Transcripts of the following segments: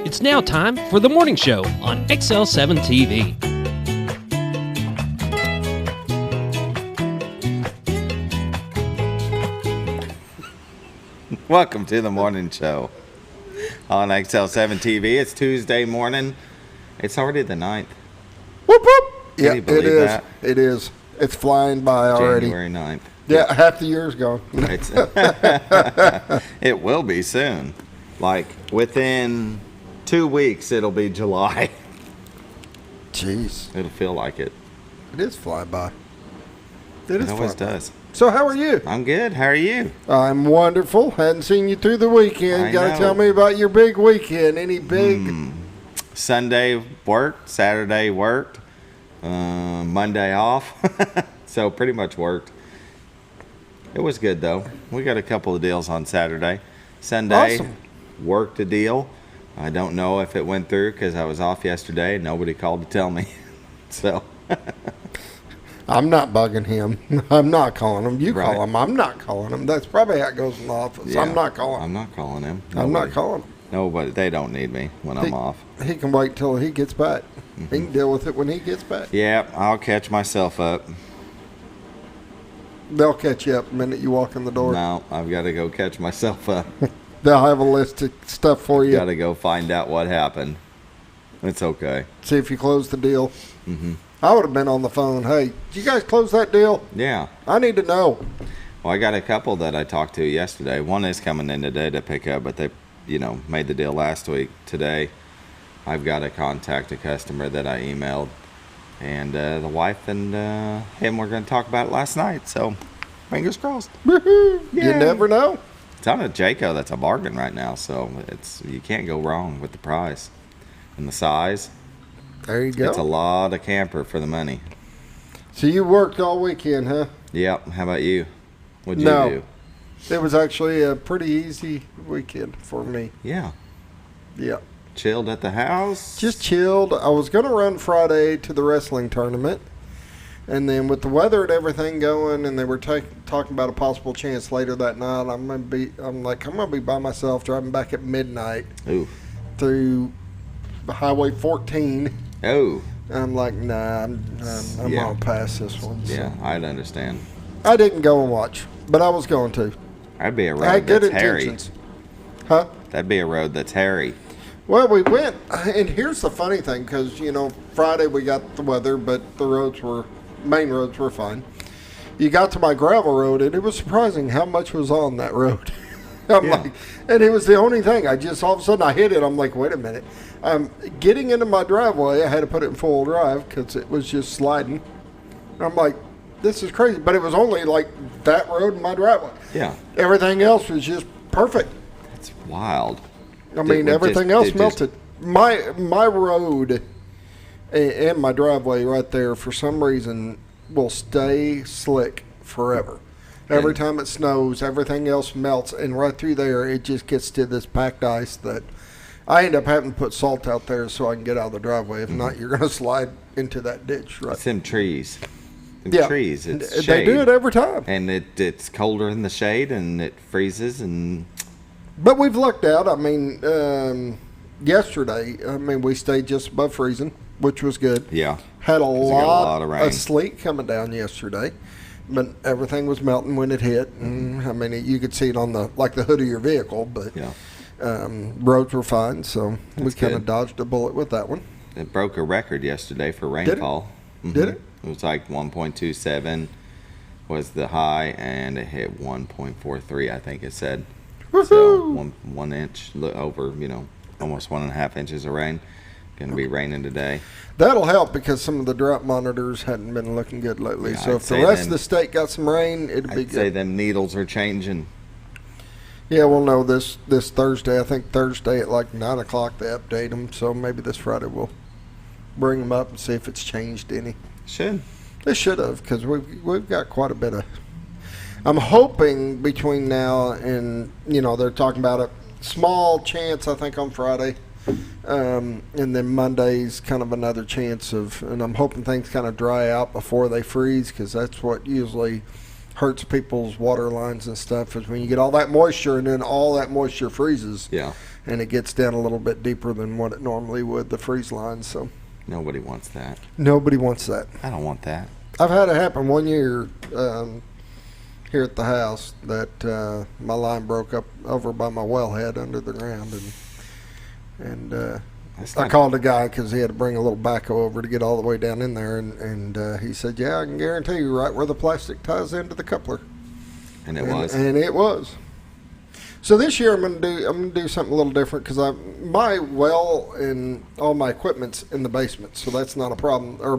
It's now time for the morning show on XL7-TV. Welcome to the morning show on XL7-TV. It's Tuesday morning. It's already the 9th. Whoop, whoop. Can Yeah, you believe it is. that? It is. It's flying by already. January 9th. Yeah, half the year's gone. It's it will be soon. Like within 2 weeks, it'll be July. Jeez. It'll feel like it. It is fly by. It always does. So how are you? I'm good. How are you? I'm wonderful. Hadn't seen you through the weekend. I Got to know. tell me about your big weekend. Any big... Sunday worked. Saturday worked. Monday off. So pretty much worked. It was good though. We got a couple of deals on Saturday. Sunday, Awesome. worked a deal. I don't know if it went through because I was off yesterday. Nobody called to tell me. So I'm not bugging him. I'm not calling him. You Right. call him. I'm not calling him. That's probably how it goes in the office. yeah, I'm not calling I'm him. not calling him. I'm not calling him. Nobody. They don't need me when I'm off. He can wait till he gets back. He can deal with it when he gets back. Yeah, I'll catch myself up. They'll catch you up the minute you walk in the door. No, I've got to go catch myself up. They'll have a list of stuff for you. Got to go find out what happened. It's okay. See if you close the deal. Mm-hmm. I would have been on the phone. Hey, did you guys close that deal? Yeah. I need to know. Well, I got a couple that I talked to yesterday. One is coming in today to pick up, but they, made the deal last week. Today, I've got to contact a customer that I emailed, and the wife and him were going to talk about it last night. So, fingers crossed. Woohoo. You Yay. never know. It's on a Jayco that's a bargain right now, so you can't go wrong with the price and the size. There you go. It's a lot of camper for the money. So you worked all weekend, huh? Yep. How about you? What'd you No. do? It was actually a pretty easy weekend for me. Yeah. Yeah. Chilled at the house. Just chilled. I was going to run Friday to the wrestling tournament. And then with the weather and everything going, and they were talking about a possible chance later that night, I'm gonna be by myself driving back at midnight Ooh. through Highway 14. Oh. I'm like, nah, I'm Yeah. gonna pass this one. So Yeah, I'd understand. I didn't go and watch, but I was going to. That'd be a road I had good that's hairy. intentions. Huh? That'd be a road that's hairy. Well, we went, and here's the funny thing, because, Friday we got the weather, but the main roads were fine. You got to my gravel road, and it was surprising how much was on that road. And it was the only thing. I just, all of a sudden, I hit it. I'm like, wait a minute. Getting into my driveway, I had to put it in full drive because it was just sliding. I'm like, this is crazy. But it was only like that road in my driveway. Yeah. Everything else was just perfect. It's wild. I mean, everything else melted. My road and my driveway right there, for some reason, will stay slick forever. Every time it snows, everything else melts, and right through there, it just gets to this packed ice that I end up having to put salt out there so I can get out of the driveway. If not, you're going to slide into that ditch. Right? It's them trees. Trees. It's They shade. do it every time. And it's colder in the shade, and it freezes, and But we've lucked out. I mean, yesterday, we stayed just above freezing, which was good. yeah. Had a lot of rain. of sleet coming down yesterday, but everything was melting when it hit. And, you could see it on the hood of your vehicle, but Yeah. roads were fine, so we That's kind of good. dodged a bullet with that one. It broke a record yesterday for rainfall. Did it? It was like 1.27 was the high, and it hit 1.43, I think it said. Woohoo! So one inch over, almost 1.5 inches of rain. Going to be raining today. That'll help because some of the drought monitors hadn't been looking good lately. Yeah, So I'd if the say rest then- of the state got some rain, it'd be I'd say good. them needles are changing. Yeah, we'll know this Thursday. I think Thursday at like 9 o'clock they update them. So maybe this Friday we'll bring them up and see if it's changed any. Should. They should have, because we've got quite a bit of. I'm hoping between now and they're talking about a small chance, I think, on Friday, and then Monday's kind of another chance of. And I'm hoping things kind of dry out before they freeze, because that's what usually hurts people's water lines and stuff is when you get all that moisture and then all that moisture freezes. Yeah. And it gets down a little bit deeper than what it normally would, the freeze line. So Nobody wants that. nobody wants that. I don't want that. I've had it happen one year here at the house that my line broke up over by my wellhead under the ground, and I called a guy because he had to bring a little backhoe over to get all the way down in there, and he said, "Yeah, I can guarantee you right where the plastic ties into the coupler." And it was. And it was. So this year I'm gonna do something a little different because my well and all my equipment's in the basement, so that's not a problem. Or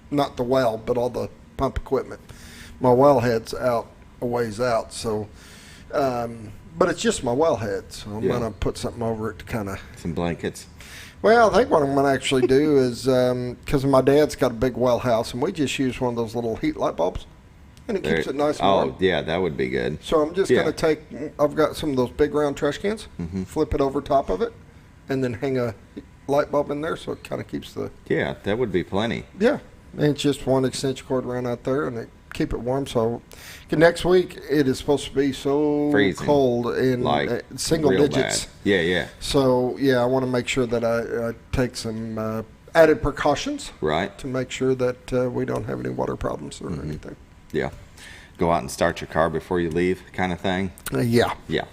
not the well, but all the pump equipment. My wellhead's out a ways out, so but it's just my wellhead, so I'm gonna put something over it to kind of some blankets. Well, I think what I'm gonna actually do is because my dad's got a big well house, and we just use one of those little heat light bulbs. And it keeps it nice and warm. Oh, yeah, that would be good. So I'm just going to I've got some of those big round trash cans, flip it over top of it, and then hang a light bulb in there so it kind of keeps the... Yeah, that would be plenty. Yeah. And it's just one extension cord around out there, and it keep it warm. So next week, it is supposed to be so freezing, cold in like single digits. Bad. Yeah, yeah. So, I want to make sure that I take some added precautions. Right. To make sure that we don't have any water problems or anything. Yeah. Go out and start your car before you leave kind of thing? Yeah. Yeah.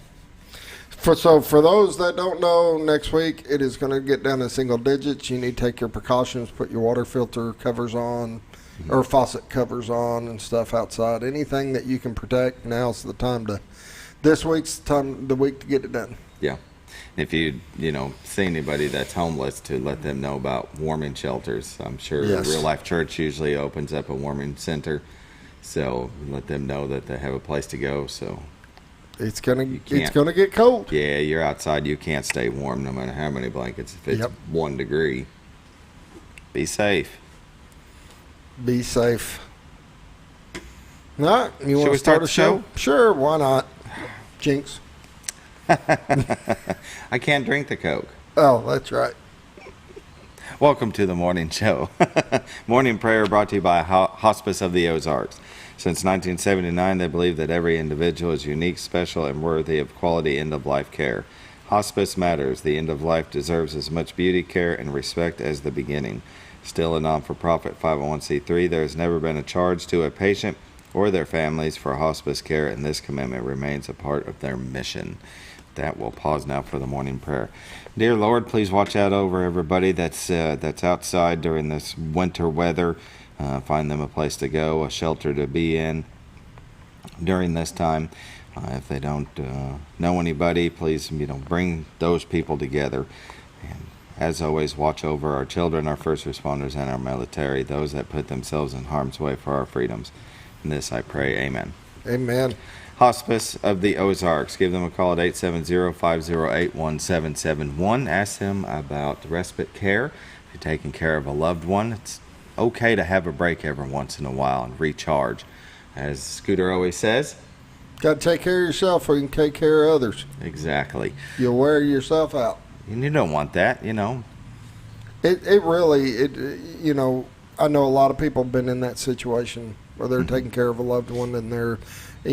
For those that don't know, next week it is going to get down to single digits. You need to take your precautions, put your water filter covers on or faucet covers on and stuff outside. Anything that you can protect, now's the time this week's the week to get it done. Yeah. If you see anybody that's homeless, to let them know about warming shelters. I'm sure Real Life Church usually opens up a warming center. So let them know that they have a place to go. So it's gonna get cold. Yeah, you're outside. You can't stay warm no matter how many blankets. If it's 1 degree, be safe. Be safe. All right, you want to start the show? Sure, why not? Jinx. I can't drink the Coke. Oh, that's right. Welcome to the morning show. Morning prayer brought to you by Hospice of the Ozarks. Since 1979, they believe that every individual is unique, special, and worthy of quality end-of-life care. Hospice matters. The end of life deserves as much beauty, care, and respect as the beginning. Still a non-for-profit 501c3, there has never been a charge to a patient or their families for hospice care, and this commitment remains a part of their mission. That will pause now for the morning prayer. Dear Lord, please watch out over everybody that's outside during this winter weather. Find them a place to go, a shelter to be in during this time. If they don't know anybody, please bring those people together. And as always, watch over our children, our first responders, and our military, those that put themselves in harm's way for our freedoms. In this I pray, amen. Amen. Hospice of the Ozarks. Give them a call at 870-508-1771. Ask them about respite care. If you're taking care of a loved one, it's okay to have a break every once in a while and recharge. As Scooter always says, got to take care of yourself or you can take care of others. Exactly. You'll wear yourself out. And you don't want that, It really, I know a lot of people have been in that situation where they're taking care of a loved one and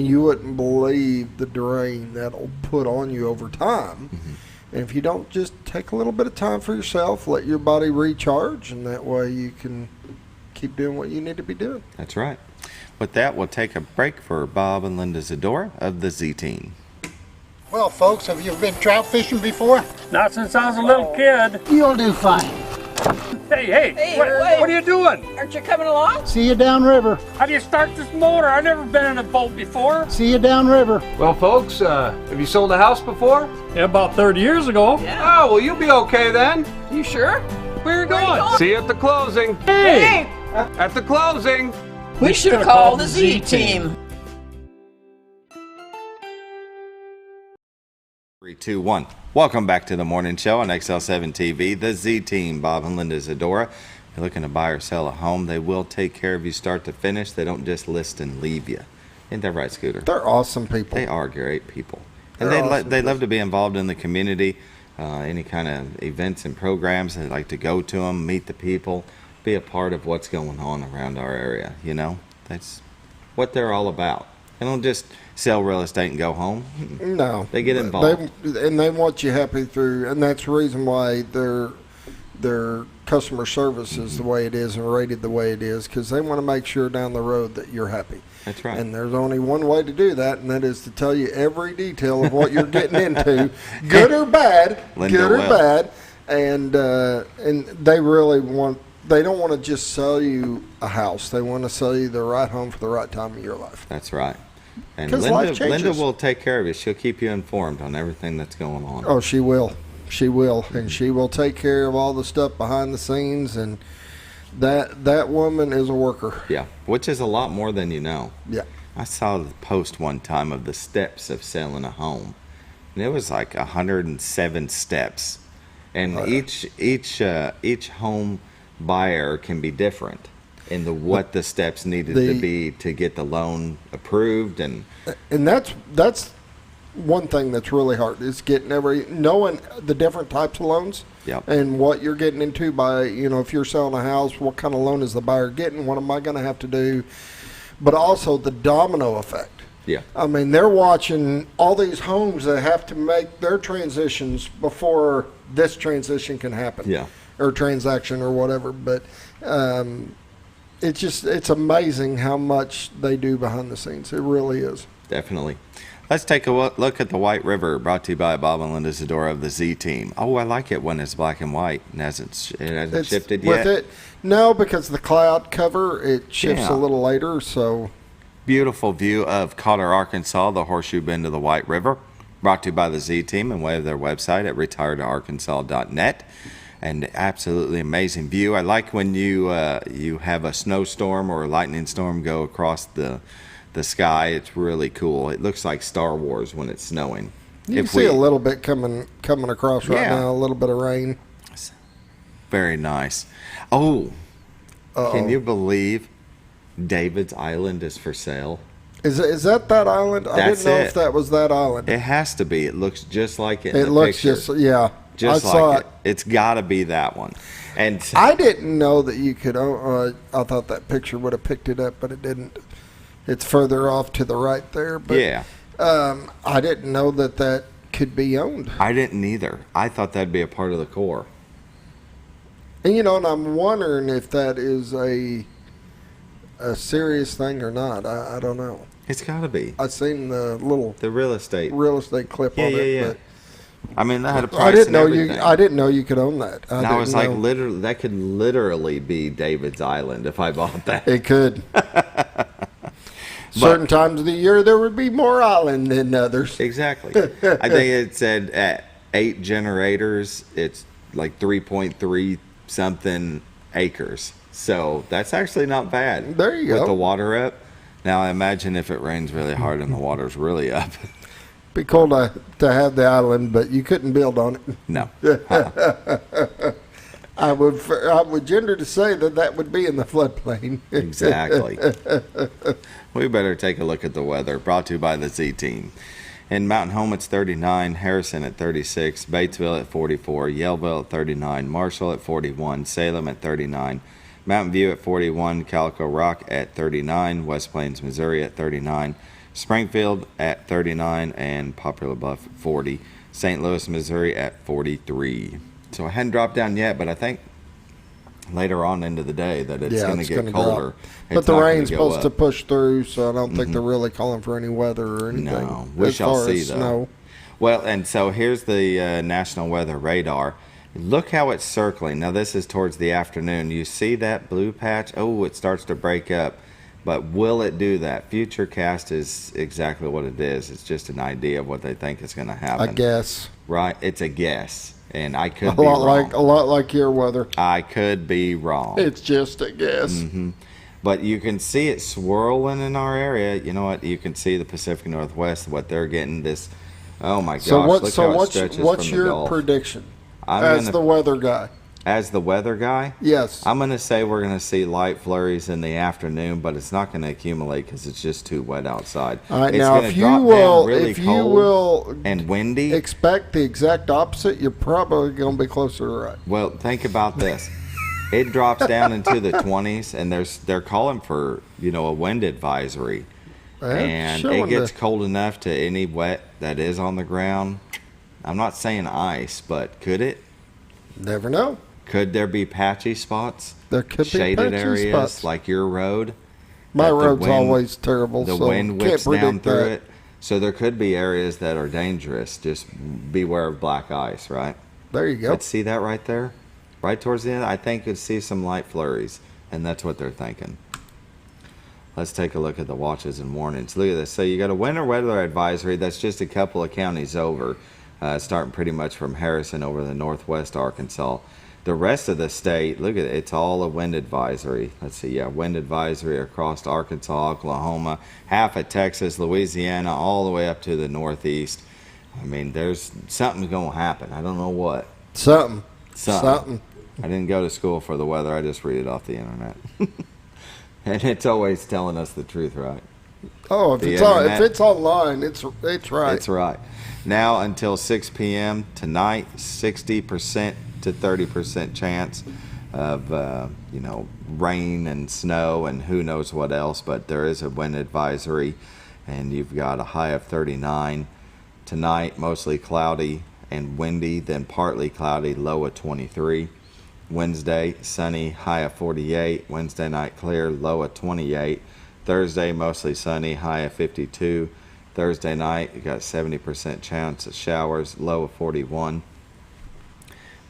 you wouldn't believe the drain that'll put on you over time. And if you don't just take a little bit of time for yourself, let your body recharge, and that way you can keep doing what you need to be doing. That's right. With that, we'll take a break for Bob and Linda Zadora of the Z-Team. Well, folks, have you been trout fishing before? Not since I was a little kid. You'll do fine. Hey, what are you doing? Aren't you coming along? See you downriver. How do you start this motor? I've never been in a boat before. See you downriver. Well, folks, have you sold a house before? Yeah, about 30 years ago. Yeah. Oh, well, you'll be okay then. You sure? Where are you going? See you at the closing. Hey! At the closing. We should have called the Z-Team. 3, 2, 1. Welcome back to the morning show on XL7-TV, the Z-Team, Bob and Linda Zadora. If you're looking to buy or sell a home, they will take care of you start to finish. They don't just list and leave you. Isn't that right, Scooter? They're awesome people. They are great people. And They're they love to be involved in the community, any kind of events and programs. They like to go to them, meet the people, be a part of what's going on around our area. That's what they're all about. They don't just sell real estate and go home. No, They get involved. They want you happy through, and that's the reason why their customer service is the way it is and rated the way it is, because they want to make sure down the road that you're happy. That's right. And there's only one way to do that, and that is to tell you every detail of what you're getting into, good or bad, and they really want. They don't want to just sell you a house. They want to sell you the right home for the right time of your life. That's right. And 'Cause life changes. Linda will take care of you. She'll keep you informed on everything that's going on. Oh, she will. She will. And she will take care of all the stuff behind the scenes. And that woman is a worker. Yeah, which is a lot more than you know. Yeah. I saw the post one time of the steps of selling a home. And it was like 107 steps. And each home buyer can be different in what the steps needed to be to get the loan approved. And that's one thing that's really hard is knowing the different types of loans. Yep. And what you're getting into by, if you're selling a house, what kind of loan is the buyer getting? What am I going to have to do? But also the domino effect. Yeah. I mean, they're watching all these homes that have to make their transitions before this transition can happen. Yeah. Or transaction or whatever. But it's amazing how much they do behind the scenes. It really is. Definitely. Let's take a look at the White River, brought to you by Bob and Linda Zadora of the Z Team. Oh, I like it when it's black and white and it hasn't shifted yet. No, because the cloud cover, it shifts a little later. So beautiful view of Cotter, Arkansas, the horseshoe bend of the White River, brought to you by the Z Team and way of their website at retiredarkansas.net. And absolutely amazing view. I like when you have a snowstorm or a lightning storm go across the sky. It's really cool. It looks like Star Wars when it's snowing. You can see a little bit coming across right now, a little bit of rain. Very nice. Oh, can you believe David's Island is for sale? Is that island? I didn't know if that was that island. It has to be. It looks just like it in the picture. It looks just, yeah. Just like it. It's got to be that one. And I didn't know that you could. I thought that picture would have picked it up, but it didn't. It's further off to the right there. But, yeah. I didn't know that could be owned. I didn't either. I thought that'd be a part of the core. And and I'm wondering if that is a serious thing or not. I don't know. It's got to be. I seen the real estate clip on it. Yeah. But I mean, that had a price and everything. I didn't know you could own that. I was like, literally, that could literally be David's Island if I bought that. It could. Certain times of the year, there would be more island than others. Exactly. I think it said at 8 generators, it's like 3.3 something acres. So that's actually not bad. There you go. With the water up. Now, I imagine if it rains really hard and the water's really up. Be cool to have the island, but you couldn't build on it. No. I would gender to say that would be in the floodplain. Exactly. We better take a look at the weather. Brought to you by the Z Team. In Mountain Home, it's 39. Harrison at 36. Batesville at 44. Yellville at 39. Marshall at 41. Salem at 39. Mountain View at 41. Calico Rock at 39. West Plains, Missouri at 39. Springfield at 39 and Poplar Bluff at 40. St. Louis, Missouri at 43. So it hadn't dropped down yet, but I think later on into the day that it's going to get colder. But the rain's supposed to push through, so I don't think they're really calling for any weather or anything. No, we shall see though. Snow. Well, and so here's the National Weather Radar. Look how it's circling. Now this is towards the afternoon. You see that blue patch? Oh, it starts to break up. But will it do that? Futurecast is exactly what it is. It's just an idea of what they think is going to happen. I guess. Right? It's a guess. And I could be wrong. A lot like your weather. I could be wrong. It's just a guess. Mm-hmm. But you can see it swirling in our area. You know what? You can see the Pacific Northwest, what they're getting. This, oh my gosh. What's your prediction as the weather guy? As the weather guy? Yes. I'm going to say we're going to see light flurries in the afternoon, but it's not going to accumulate because it's just too wet outside. All right, it's now if you will and windy, expect the exact opposite, you're probably going to be closer to right. Well, think about this. It drops down into the 20s, and they're calling for, a wind advisory. And it gets cold enough to any wet that is on the ground. I'm not saying ice, but could it? Never know. Could there be patchy spots? There could be shaded patchy areas spots. like your road. My road's always terrible. The so wind whips can't down through that. it. So there could be areas that are dangerous. Just beware of black ice, right? There you go. But see that right there? Right towards the end, I think you'd see some light flurries, and that's what they're thinking. Let's take a look at the watches and warnings. Look at this. So you got a winter weather advisory. That's just a couple of counties over, starting pretty much from Harrison over to northwest Arkansas. The rest of the state, look at it, it's all a wind advisory. Let's see, yeah, wind advisory across Arkansas, Oklahoma, half of Texas, Louisiana, all the way up to the northeast. I mean, there's something's going to happen. I don't know what. Something. I didn't go to school for the weather. I just read it off the internet. And it's always telling us the truth, right? Oh, if it's online, it's right. It's right. Now until 6 p.m. tonight, 60% to 30% chance of rain and snow and who knows what else, but there is a wind advisory, and you've got a high of 39 tonight, mostly cloudy and windy, then partly cloudy, low of 23. Wednesday, sunny, high of 48. Wednesday night, clear, low of 28. Thursday, mostly sunny, high of 52. Thursday night, you got 70% chance of showers, low of 41.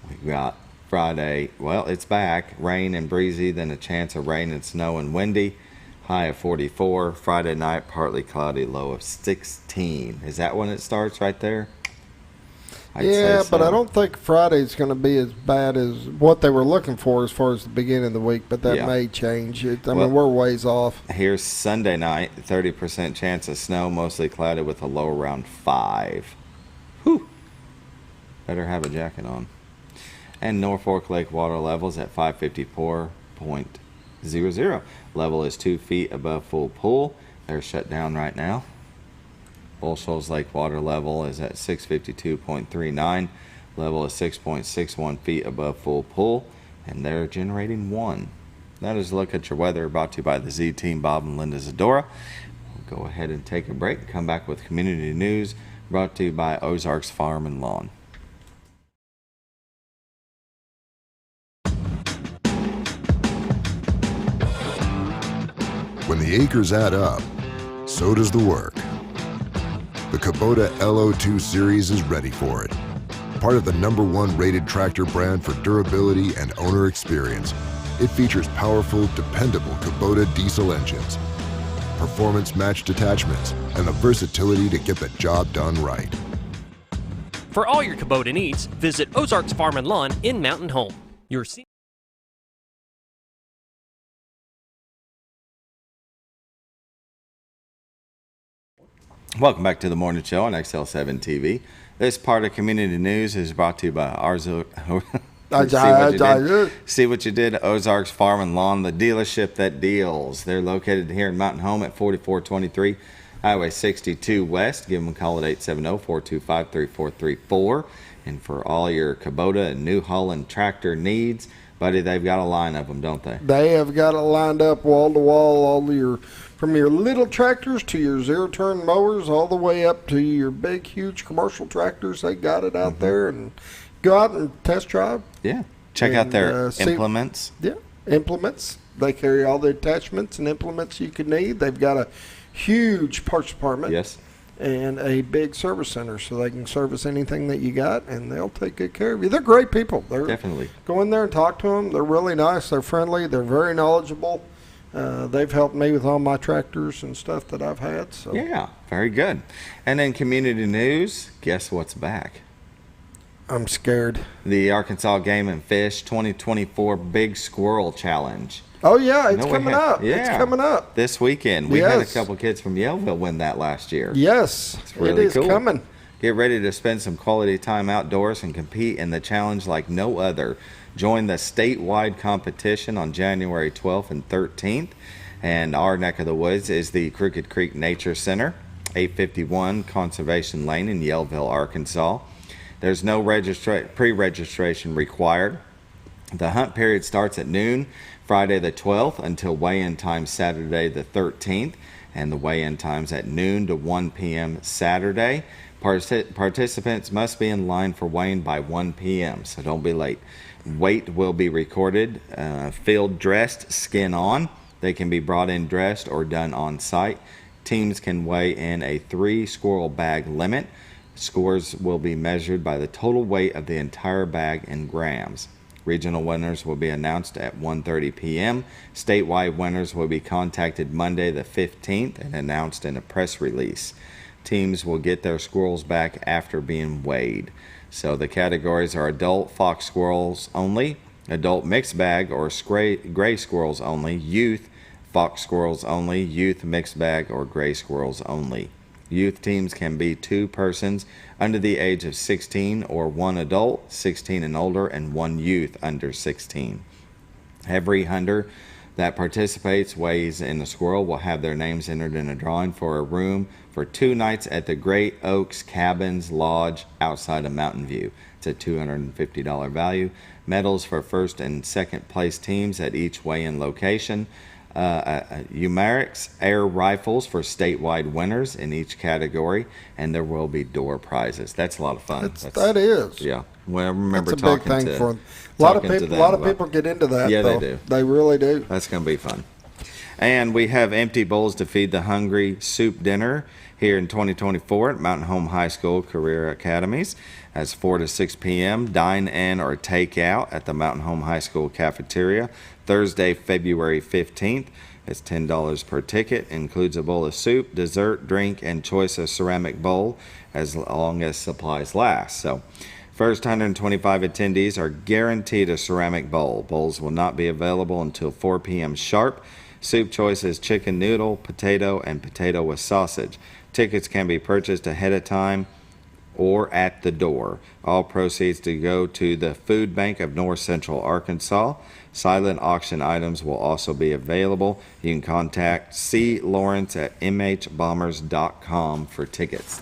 We've got Friday, well, it's back, rain and breezy, then a chance of rain and snow and windy, high of 44. Friday night, partly cloudy, low of 16. Is that when it starts right there? I'd say so. But I don't think Friday's going to be as bad as what they were looking for as far as the beginning of the week, but that may change. I mean, we're ways off. Here's Sunday night, 30% chance of snow, mostly cloudy with a low around 5. Whew. Better have a jacket on. And Norfolk Lake water levels at 554.00. Level is 2 feet above full pool. They're shut down right now. Bull Shoals Lake water level is at 652.39. Level is 6.61 feet above full pool, and they're generating 1. That is a look at your weather, brought to you by the Z Team, Bob and Linda Zadora. We'll go ahead and take a break and come back with community news, brought to you by Ozarks Farm and Lawn. When the acres add up, so does the work. The Kubota LO2 series is ready for it. Part of the #1 rated tractor brand for durability and owner experience, it features powerful, dependable Kubota diesel engines, performance-matched attachments, and the versatility to get the job done right. For all your Kubota needs, visit Ozarks Farm and Lawn in Mountain Home. Welcome back to the morning show on XL7-TV. This part of community news is brought to you by See what you did, Ozarks Farm and Lawn, the dealership that deals. They're located here in Mountain Home at 4423 Highway 62 West. Give them a call at 870-425-3434. And for all your Kubota and New Holland tractor needs, buddy, they've got a line of them, don't they? They have got it lined up wall to wall, from your little tractors to your zero-turn mowers, all the way up to your big, huge commercial tractors. They got it out there, and go out and test drive. Yeah. Check out their implements. Implements. They carry all the attachments and implements you could need. They've got a huge parts department. Yes. And a big service center, so they can service anything that you got, and they'll take good care of you. They're great people. Definitely. Go in there and talk to them. They're really nice. They're friendly. They're very knowledgeable. They've helped me with all my tractors and stuff that I've had. So. Yeah, very good. And in community news, guess what's back? I'm scared. The Arkansas Game and Fish 2024 Big Squirrel Challenge. Oh, yeah, it's coming up. Yeah, it's coming up. This weekend. We had a couple kids from Yellville win that last year. Yes, it's really cool. Coming. Get ready to spend some quality time outdoors and compete in the challenge like no other. Join the statewide competition on January 12th and 13th. And our neck of the woods is the Crooked Creek Nature Center, 851 Conservation Lane in Yellville, Arkansas. There's no pre-registration required. The hunt period starts at noon Friday the 12th until weigh-in time Saturday the 13th. and the weigh-in times at noon to 1 p.m. Saturday. Participants must be in line for weighing by 1 p.m., so don't be late. Weight will be recorded, field dressed, skin on. They can be brought in dressed or done on site. Teams can weigh in a 3 squirrel bag limit. Scores will be measured by the total weight of the entire bag in grams. Regional winners will be announced at 1:30 p.m. Statewide winners will be contacted Monday the 15th and announced in a press release. Teams will get their squirrels back after being weighed. So the categories are adult fox squirrels only, adult mixed bag or gray squirrels only, youth fox squirrels only, youth mixed bag or gray squirrels only. Youth teams can be 2 persons under the age of 16 or 1 adult, 16 and older, and 1 youth under 16. Every hunter that participates weighs in a squirrel will have their names entered in a drawing for a room for 2 nights at the Great Oaks Cabins Lodge outside of Mountain View. It's a $250 value. Medals for first and second place teams at each weigh-in location. Umerics air rifles for statewide winners in each category, and there will be door prizes. That's a lot of fun. That is. Yeah. Well, I remember that's a big thing for them. A lot of people get into that. Yeah, though. they do. They really do. That's going to be fun. And we have empty bowls to feed the hungry soup dinner here in 2024 at Mountain Home High School Career Academies. That's 4 to 6 p.m. Dine in or take out at the Mountain Home High School cafeteria. Thursday, February 15th. It's $10 per ticket. Includes a bowl of soup, dessert, drink, and choice of ceramic bowl as long as supplies last. So, first 125 attendees are guaranteed a ceramic bowl. Bowls will not be available until 4 p.m. sharp. Soup choice is chicken noodle, potato, and potato with sausage. Tickets can be purchased ahead of time or at the door. All proceeds to go to the Food Bank of North Central Arkansas. Silent auction items will also be available. You can contact C. Lawrence at mhbombers.com for tickets.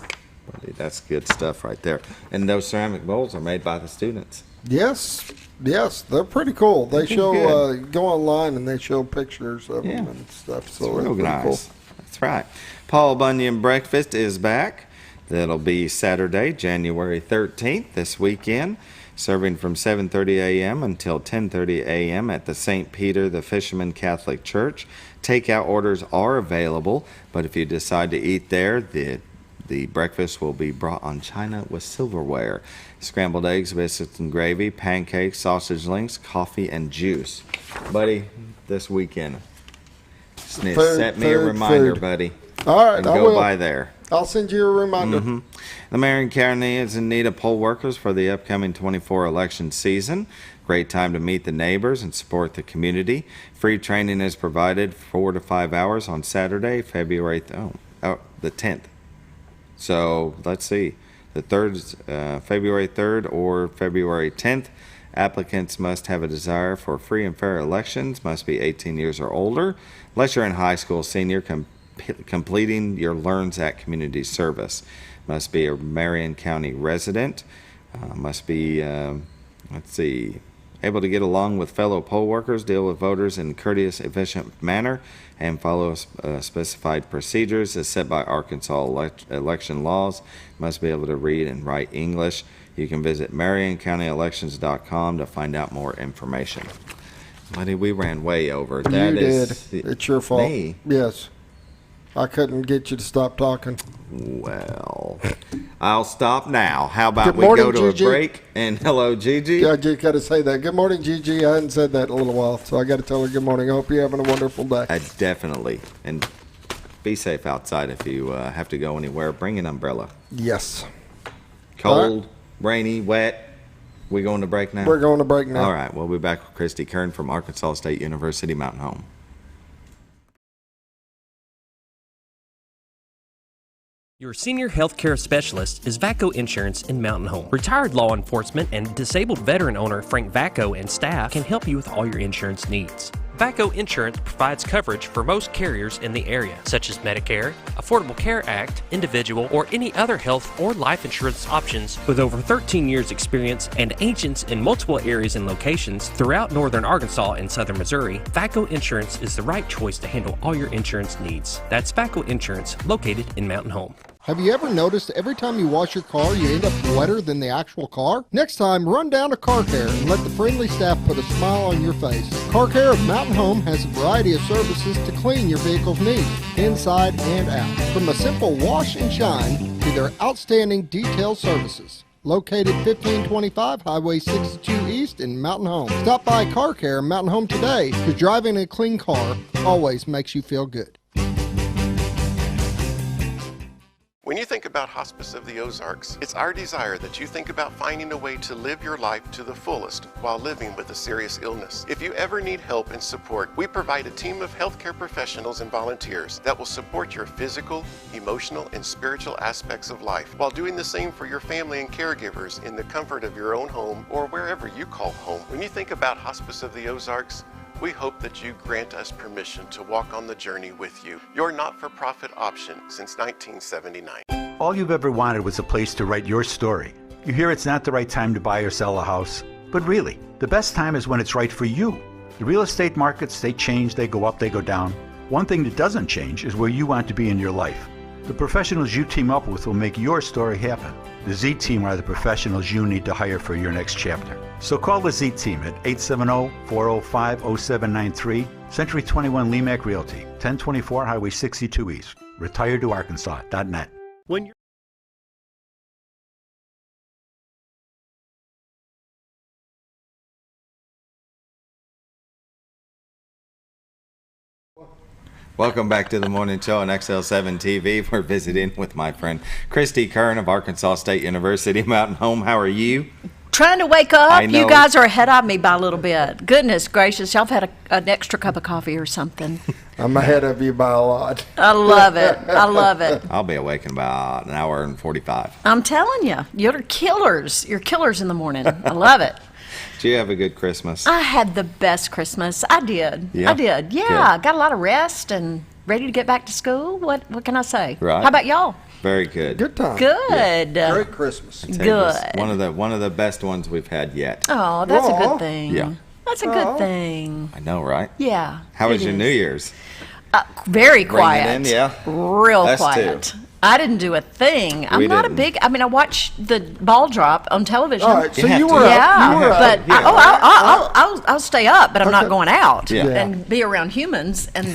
That's good stuff right there. And those ceramic bowls are made by the students. Yes, they're pretty cool. They show go online and they show pictures of them and stuff. So it's real nice. Cool. That's right. Paul Bunyan Breakfast is back. That'll be Saturday, January 13th, this weekend, serving from 7:30 a.m. until 10:30 a.m. at the St. Peter the Fisherman Catholic Church. Takeout orders are available, but if you decide to eat there, the breakfast will be brought on china with silverware. Scrambled eggs, biscuits and gravy, pancakes, sausage links, coffee, and juice. Buddy, this weekend, set me a reminder, buddy. All right, and I go will. by there. I'll send you a reminder. Mm-hmm. The Marion County is in need of poll workers for the upcoming 24 election season. Great time to meet the neighbors and support the community. Free training is provided 4 to 5 hours on Saturday, February the 10th. So let's see, the 3rd, February 3rd or February 10th. Applicants must have a desire for free and fair elections, must be 18 years or older, unless you're in high school, senior, completing your Learns Act community service. Must be a Marion County resident, must be, able to get along with fellow poll workers, deal with voters in a courteous, efficient manner, and follow specified procedures as set by Arkansas election laws. Must be able to read and write English. You can visit MarionCountyElections.com to find out more information. Buddy, we ran way over. You did. It's your fault. Me? Yes. I couldn't get you to stop talking. Well, I'll stop now. How about Good morning, we go to Gigi. a break? And hello, Gigi. Yeah, you got to say that. Good morning, Gigi. I hadn't said that in a little while, so I got to tell her good morning. I hope you're having a wonderful day. Definitely. And be safe outside if you have to go anywhere. Bring an umbrella. Yes. Cold, rainy, wet. We going to break now? We're going to break now. All right. We'll be back with Christy Keirn from Arkansas State University Mountain Home. Your senior health care specialist is VACO Insurance in Mountain Home. Retired law enforcement and disabled veteran owner Frank VACO and staff can help you with all your insurance needs. VACO Insurance provides coverage for most carriers in the area, such as Medicare, Affordable Care Act, individual, or any other health or life insurance options. With over 13 years experience and agents in multiple areas and locations throughout northern Arkansas and southern Missouri, VACO Insurance is the right choice to handle all your insurance needs. That's VACO Insurance, located in Mountain Home. Have you ever noticed every time you wash your car, you end up wetter than the actual car? Next time, run down to Car Care and let the friendly staff put a smile on your face. Car Care of Mountain Home has a variety of services to clean your vehicle's needs, inside and out. From a simple wash and shine to their outstanding detail services. Located 1525 Highway 62 East in Mountain Home. Stop by Car Care Mountain Home today, because driving a clean car always makes you feel good. When you think about Hospice of the Ozarks, it's our desire that you think about finding a way to live your life to the fullest while living with a serious illness. If you ever need help and support, we provide a team of healthcare professionals and volunteers that will support your physical, emotional, and spiritual aspects of life while doing the same for your family and caregivers in the comfort of your own home or wherever you call home. When you think about Hospice of the Ozarks, we hope that you grant us permission to walk on the journey with you. Your not-for-profit option since 1979. All you've ever wanted was a place to write your story. You hear it's not the right time to buy or sell a house, but really, the best time is when it's right for you. The real estate markets, they change, they go up, they go down. One thing that doesn't change is where you want to be in your life. The professionals you team up with will make your story happen. The Z Team are the professionals you need to hire for your next chapter. So call the Z Team at 870-405-0793, Century 21 Lemac Realty, 1024 Highway 62 East, retiredtoarkansas.net. When you're Welcome back to the morning show on XL7-TV. We're visiting with my friend Christy Keirn of Arkansas State University, Mountain Home. How are you? Trying to wake up. I know. You guys are ahead of me by a little bit. Goodness gracious, y'all have had an extra cup of coffee or something. I'm ahead of you by a lot. I love it. I love it. I'll be awake in about an hour and 45. I'm telling you, you're killers. You're killers in the morning. I love it. Did you have a good Christmas? I had the best Christmas. I did. Yeah? I did. Yeah. Got a lot of rest and ready to get back to school. What can I say? Right. How about y'all? Very good. Good time. Good. Yeah. Great Christmas. It was Good. one of the best ones we've had yet. Oh, that's a Aw. good thing. Yeah. That's a good thing. I know, right? Yeah. How was it your is. New Year's? Very Bringing it quiet. in, yeah. Real Us quiet. too. I didn't do a thing. I'm We not didn't. a big. I mean, I watched the ball drop on television. All right, so have you to. were Yeah, up. You were but up. I'll stay up, but I'm not going out Yeah. and be around humans. And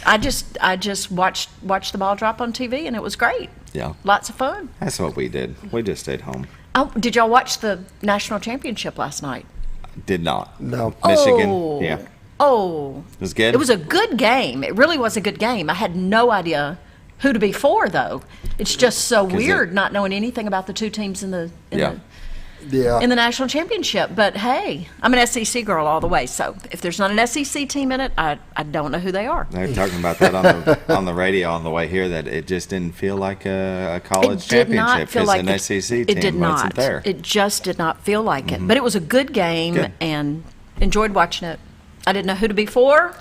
I just watched the ball drop on TV, and it was great. Yeah. Lots of fun. That's what we did. We just stayed home. Oh, did y'all watch the national championship last night? Did not. No. Michigan. Oh. Yeah. Oh, It was good? It was a good game. It really was a good game. I had no idea who to be for, though. It's just so weird not knowing anything about the two teams in the Yeah. in the national championship. But hey, I'm an SEC girl all the way. So if there's not an SEC team in it, I don't know who they are. They were talking about that on the radio on the way here, that it just didn't feel like a college It did not championship feel because like an SEC team it did not. wasn't there. It just did not feel like it. But it was a good game Good. and enjoyed watching it. I didn't know who to be for,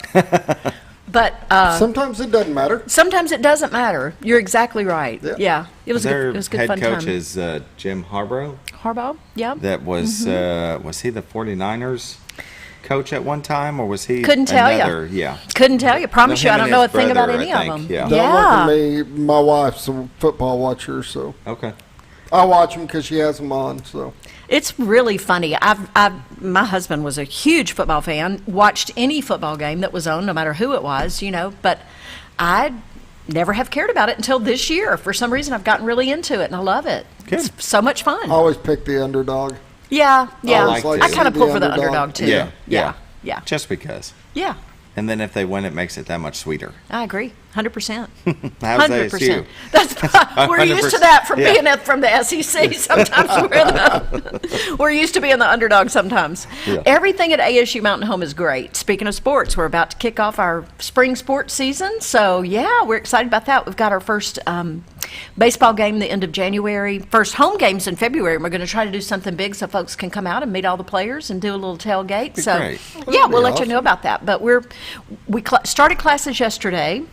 but Sometimes it doesn't matter. sometimes it doesn't matter. You're exactly right. Yeah, it was Their good. It was a good head fun coach time. is Jim Harbaugh. Harbaugh, yeah. That was he the 49ers coach at one time, or was he Couldn't tell another? you. Yeah. Couldn't tell you. Promise you, him I don't and know a his thing about brother, any I of think, them. yeah. Don't look at me. My wife's a football watcher, so Okay. I watch them because she has them on. So It's really funny. My husband was a huge football fan. Watched any football game that was on, no matter who it was, But I never have cared about it until this year. For some reason, I've gotten really into it, and I love it. Good. It's so much fun. I always pick the underdog. Yeah. like to I kind of see pull the for the underdog. underdog too. Yeah. Yeah. Just because. Yeah. And then if they win, it makes it that much sweeter. I agree. 100%. How's ASU? We're used to that from being from the SEC. Sometimes we're used to being the underdog sometimes. Yeah. Everything at ASU Mountain Home is great. Speaking of sports, we're about to kick off our spring sports season. So, yeah, we're excited about that. We've got our first baseball game the end of January, first home games in February. And we're going to try to do something big so folks can come out and meet all the players and do a little tailgate. Great. Yeah, we'll let you know about that. But we started classes yesterday.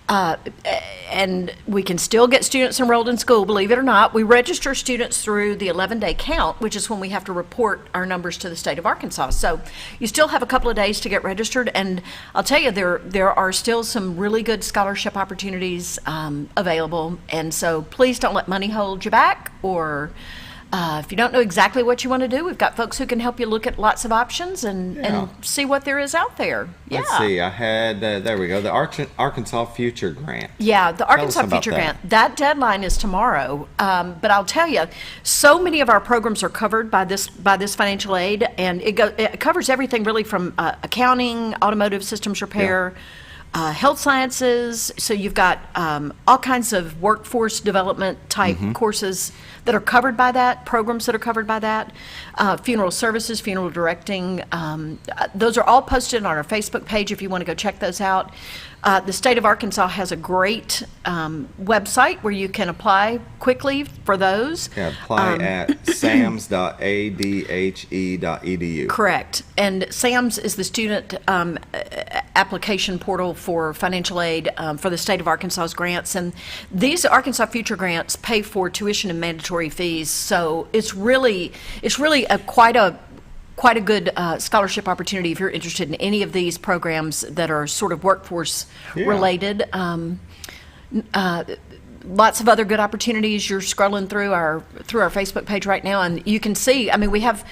And we can still get students enrolled in school, believe it or not. We register students through the 11-day count, which is when we have to report our numbers to the state of Arkansas. So you still have a couple of days to get registered, and I'll tell you, there are still some really good scholarship opportunities available, and so please don't let money hold you back, or if you don't know exactly what you want to do, we've got folks who can help you look at lots of options and see what there is out there. Yeah. Let's see. I had, there we go, the Arkansas Future Grant. Yeah, the Arkansas Future Grant. That deadline is tomorrow. But I'll tell you, so many of our programs are covered by this financial aid, and it covers everything really from accounting, automotive systems repair, health sciences. So you've got all kinds of workforce development type courses that are covered by that, programs that are covered by that, funeral services, funeral directing. Those are all posted on our Facebook page if you want to go check those out. The state of Arkansas has a great website where you can apply quickly for those. Yeah, apply at sams.adhe.edu. Correct. And SAMS is the student application portal for financial aid for the state of Arkansas's grants. And these Arkansas Future Grants pay for tuition and mandatory fees. So it's really quite a good scholarship opportunity if you're interested in any of these programs that are sort of workforce related. Lots of other good opportunities. You're scrolling through our Facebook page right now, and you can see. I mean, we have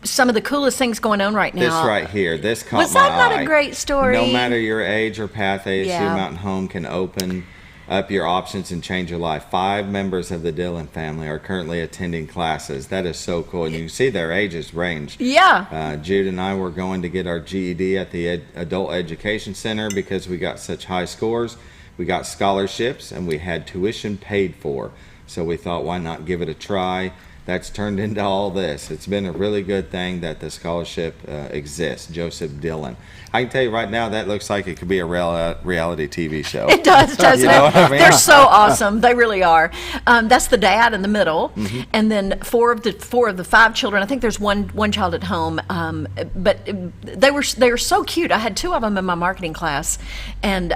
some of the coolest things going on right now. This right here, this caught my eye. Was that not a great story? No matter your age or path, ASU Mountain Home can open up your options and change your life. 5 members of the Dillon family are currently attending classes. That is so cool. And you can see their ages range. Yeah. Jude and I were going to get our GED at the Adult Education Center because we got such high scores. We got scholarships and we had tuition paid for. So we thought, why not give it a try? That's turned into all this. It's been a really good thing that the scholarship exists. Joseph Dillon. I can tell you right now, that looks like it could be a reality TV show. It does, doesn't it? What I mean? They're so awesome. They really are. That's the dad in the middle, and then four of the 5 children. I think there's one child at home, but they were so cute. I had 2 of them in my marketing class, and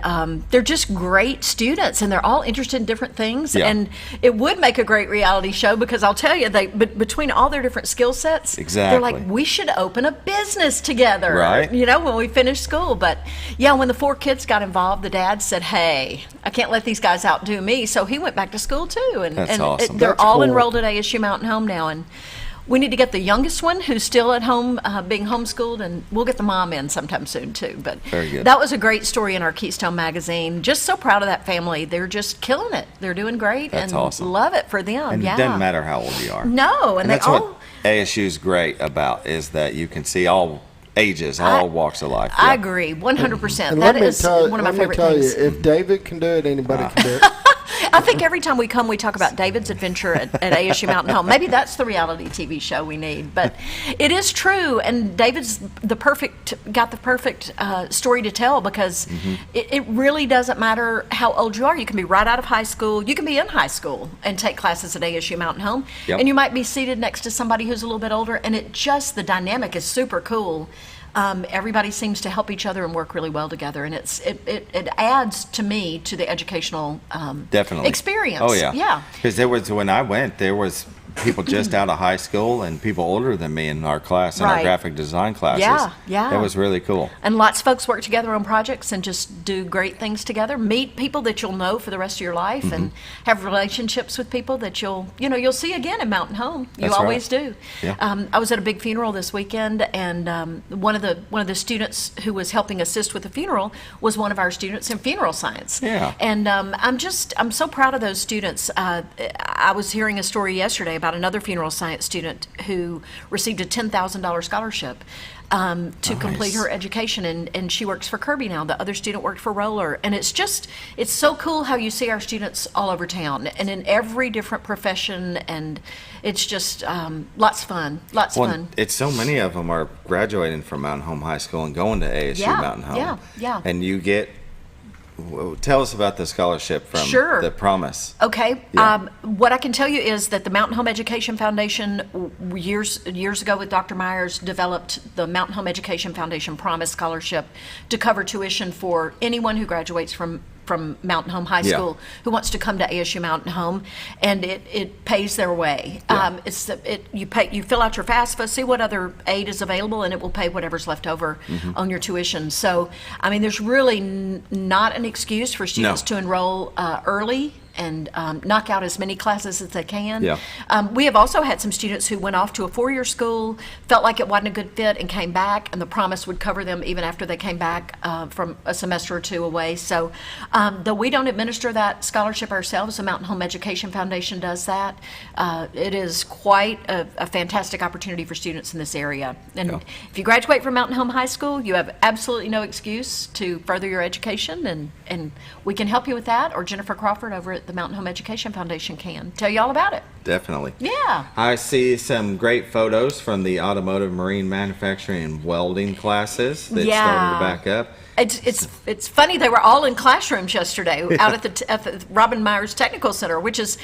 they're just great students, and they're all interested in different things. Yeah. And it would make a great reality show because I'll tell you, between all their different skill sets, they're like, we should open a business together, right? You know, when we finish school. But yeah, when the 4 kids got involved, the dad said, hey, I can't let these guys outdo me, so he went back to school too. And That's awesome. They're all enrolled at ASU Mountain Home now, and we need to get the youngest one who's still at home being homeschooled, and we'll get the mom in sometime soon too. But very good. That was a great story in our Keystone magazine. Just so proud of that family. They're just killing it. They're doing great. That's and awesome. Love it for them. And yeah. it doesn't matter how old you are. No, and they that's all. What ASU's great about is that you can see all ages, all walks of life. I agree, 100%. And That is one of my favorite things. You, if David can do it, anybody can do it. I think every time we come, we talk about David's adventure at ASU Mountain Home. Maybe that's the reality TV show we need. But it is true, and David's got the perfect story to tell because it really doesn't matter how old you are. You can be right out of high school. You can be in high school and take classes at ASU Mountain Home. Yep. And you might be seated next to somebody who's a little bit older, and the dynamic is super cool. Everybody seems to help each other and work really well together, and it adds to me to the educational definitely experience. Oh yeah, yeah. Because when I went, there was people just out of high school and people older than me in our class, in our graphic design classes. Yeah. That was really cool. And lots of folks work together on projects and just do great things together. Meet people that you'll know for the rest of your life and have relationships with people that you'll see again in Mountain Home. You always do. Yeah. I was at a big funeral this weekend, and one of the students who was helping assist with the funeral was one of our students in funeral science. Yeah. And I'm so proud of those students. I was hearing a story yesterday about about another funeral science student who received a $10,000 scholarship to complete her education, and she works for Kirby now. The other student worked for Roller, and it's so cool how you see our students all over town and in every different profession, and it's just lots of fun. It's so many of them are graduating from Mountain Home High School and going to ASU Mountain Home. Yeah. And you get. Tell us about the scholarship from the Promise. Okay. What I can tell you is that the Mountain Home Education Foundation, years ago with Dr. Myers, developed the Mountain Home Education Foundation Promise Scholarship to cover tuition for anyone who graduates from Mountain Home High School who wants to come to ASU Mountain Home, and it pays their way. You fill out your FAFSA, see what other aid is available, and it will pay whatever's left over on your tuition. So, I mean, there's really not an excuse for students to enroll early and knock out as many classes as they can. We have also had some students who went off to a 4-year school, felt like it wasn't a good fit, and came back, and the Promise would cover them even after they came back from a semester or two away. So though we don't administer that scholarship ourselves, the Mountain Home Education Foundation does that. It is quite a fantastic opportunity for students in this area. And if you graduate from Mountain Home High School, you have absolutely no excuse to further your education, and we can help you with that, or Jennifer Crawford over at the Mountain Home Education Foundation can tell you all about it. Definitely. Yeah. I see some great photos from the automotive, marine manufacturing, and welding classes that started to back up. It's funny, they were all in classrooms yesterday out at the Robin Myers Technical Center, which is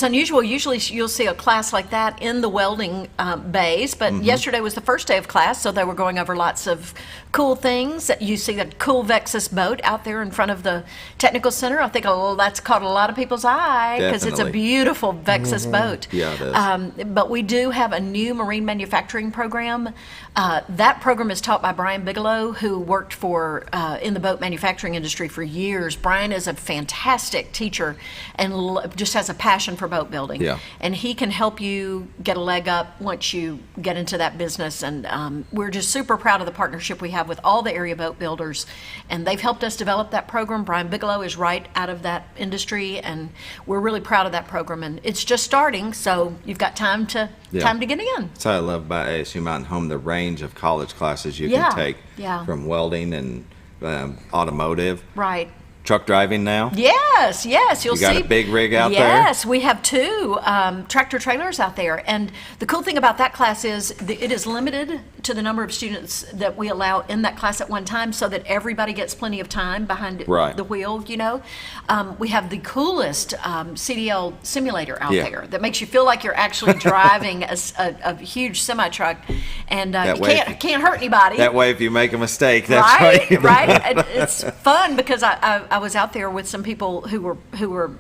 unusual. Usually you'll see a class like that in the welding bays, but yesterday was the first day of class, so they were going over lots of cool things. You see that cool Vexus boat out there in front of the Technical Center. I think that's caught a lot of people's eye because it's a beautiful Vexus boat. Yeah, it is. But we do have a new marine manufacturing program. That program is taught by Brian Bigelow, who worked in the boat manufacturing industry for years. Brian is a fantastic teacher and just has a passion for boat building. And he can help you get a leg up once you get into that business. And we're just super proud of the partnership we have with all the area boat builders. And they've helped us develop that program. Brian Bigelow is right out of that industry, and we're really proud of that program. And it's just starting, so you've got time to get in. That's what I love about ASU Mountain Home, the range of college classes you can take from welding and automotive. Right. Truck driving now? Yes, you'll see. You got a big rig out there? Yes, we have 2 tractor trailers out there. And the cool thing about that class is it is limited to the number of students that we allow in that class at one time, so that everybody gets plenty of time behind the wheel, you know. We have the coolest CDL simulator out there that makes you feel like you're actually driving a huge semi-truck, and you can't hurt anybody. That way, if you make a mistake, that's right. Right? It's fun because I was out there with some people who were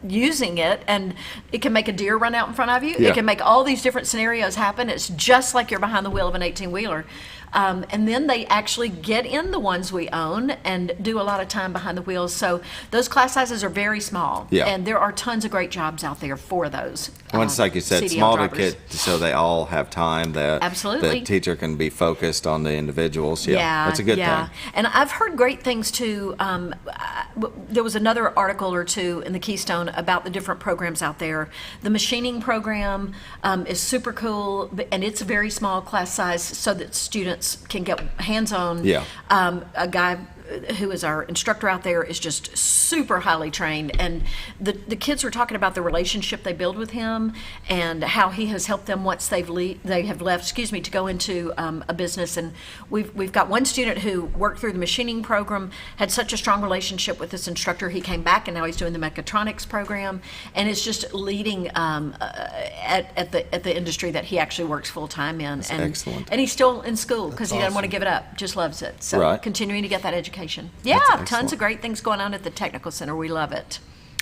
using it, and it can make a deer run out in front of you. It can make all these different scenarios happen. It's just like you're behind the wheel of an 18-wheeler. And then they actually get in the ones we own and do a lot of time behind the wheels. So those class sizes are very small, and there are tons of great jobs out there for those. Once, like you said, CDL small drivers. to get, so they all have time. Absolutely. The teacher can be focused on the individuals. That's a good thing. And I've heard great things too. There was another article or two in the Keystone about the different programs out there. The machining program is super cool, and it's a very small class size so that students can get hands-on. A guy who is our instructor out there is just super highly trained, and the kids were talking about the relationship they build with him and how he has helped them once they have left to go into a business. And we've got one student who worked through the machining program, had such a strong relationship with this instructor, he came back and now he's doing the mechatronics program, and is just leading at the industry that he actually works full-time in. That's excellent. And he's still in school because he doesn't want to give it up, just loves it. So continuing to get that education. Tons of great things going on at the Technical Center. We love it.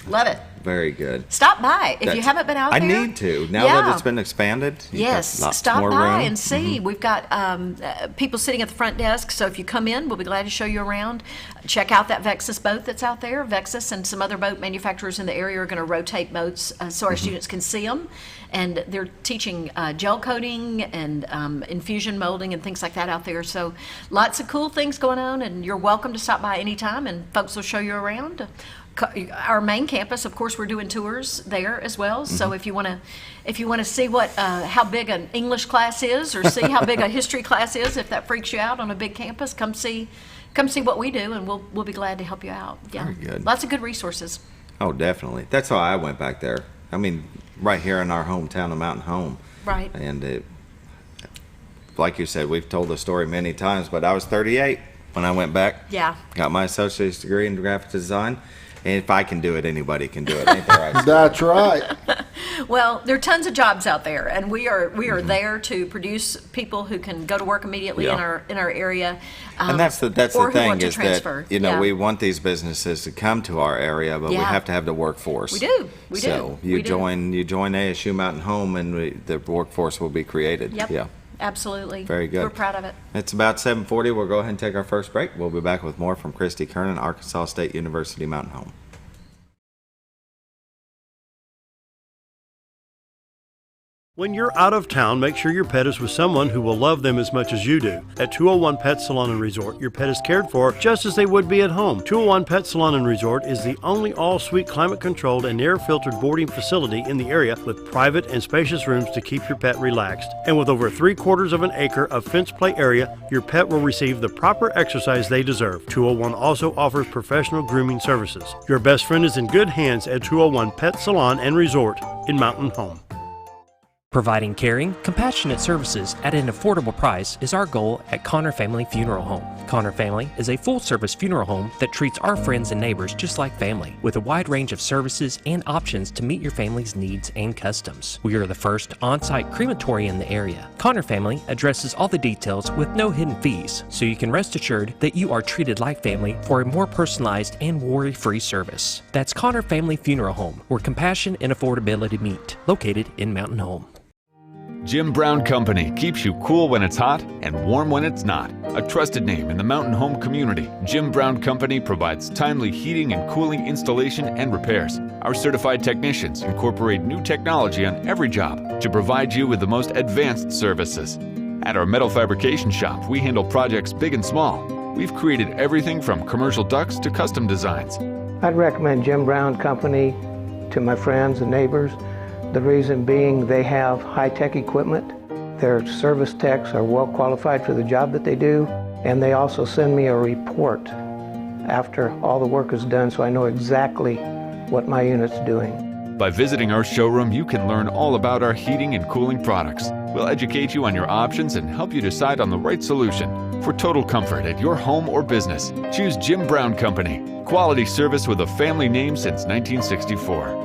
Love it. Very good. Stop by if you haven't been out there. I need to. Now that it's been expanded. Stop by and see. We've got people sitting at the front desk, so if you come in, we'll be glad to show you around. Check out that Vexus boat that's out there. Vexus and some other boat manufacturers in the area are going to rotate boats so our students can see them. And they're teaching gel coating and infusion molding and things like that out there. So lots of cool things going on, and you're welcome to stop by anytime, and folks will show you around. our main campus, of course, we're doing tours there as well. So if you want to see what how big an English class is, or see how big a history class is, if that freaks you out on a big campus, come see what we do, and we'll be glad to help you out. Yeah, very good. Lots of good resources. Oh, definitely. That's why I went back there. I mean, right here in our hometown of Mountain Home. Right. And like you said, we've told the story many times, but I was 38 when I went back. Yeah. Got my associate's degree in graphic design. And if I can do it, anybody can do it. Ain't that right? That's right. Well, there are tons of jobs out there, and we are there to produce people who can go to work immediately in our area. And that's the or who thing want to is transfer. that we want these businesses to come to our area, but we have to have the workforce. We do. So you join ASU Mountain Home, and the workforce will be created. Yep. Yeah. Absolutely. Very good. We're proud of it. It's about 7:40. We'll go ahead and take our first break. We'll be back with more from Christy Keirn, Arkansas State University Mountain Home. When you're out of town, make sure your pet is with someone who will love them as much as you do. At 201 Pet Salon and Resort, your pet is cared for just as they would be at home. 201 Pet Salon and Resort is the only all-suite climate-controlled and air-filtered boarding facility in the area with private and spacious rooms to keep your pet relaxed. And with over 3/4 of an acre of fenced play area, your pet will receive the proper exercise they deserve. 201 also offers professional grooming services. Your best friend is in good hands at 201 Pet Salon and Resort in Mountain Home. Providing caring, compassionate services at an affordable price is our goal at Connor Family Funeral Home. Connor Family is a full-service funeral home that treats our friends and neighbors just like family, with a wide range of services and options to meet your family's needs and customs. We are the first on-site crematory in the area. Connor Family addresses all the details with no hidden fees, so you can rest assured that you are treated like family for a more personalized and worry-free service. That's Connor Family Funeral Home, where compassion and affordability meet, located in Mountain Home. Jim Brown Company keeps you cool when it's hot and warm when it's not. A trusted name in the Mountain Home community, Jim Brown Company provides timely heating and cooling installation and repairs. Our certified technicians incorporate new technology on every job to provide you with the most advanced services. At our metal fabrication shop, we handle projects big and small. We've created everything from commercial ducts to custom designs. I'd recommend Jim Brown Company to my friends and neighbors. The reason being they have high-tech equipment, their service techs are well qualified for the job that they do, and they also send me a report after all the work is done so I know exactly what my unit's doing. By visiting our showroom, you can learn all about our heating and cooling products. We'll educate you on your options and help you decide on the right solution. For total comfort at your home or business, choose Jim Brown Company. Quality service with a family name since 1964.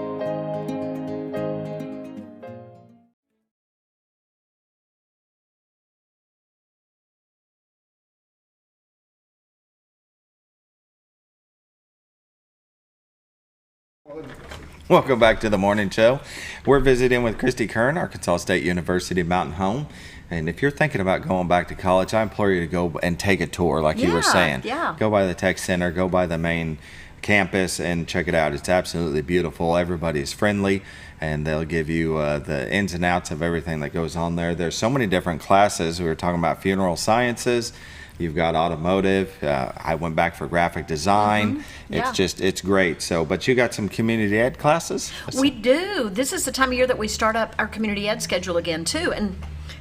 Welcome back to the morning show. We're visiting with Christy Keirn, Arkansas State University Mountain Home. And if you're thinking about going back to college, I implore you to go and take a tour like you were saying. Yeah. Go by the tech center, go by the main campus and check it out. It's absolutely beautiful. Everybody's friendly, and they'll give you the ins and outs of everything that goes on there. There's so many different classes. We were talking about funeral sciences. You've got automotive. I went back for graphic design. Yeah. It's great. So, but you got some community ed classes? We do. This is the time of year that we start up our community ed schedule again too. And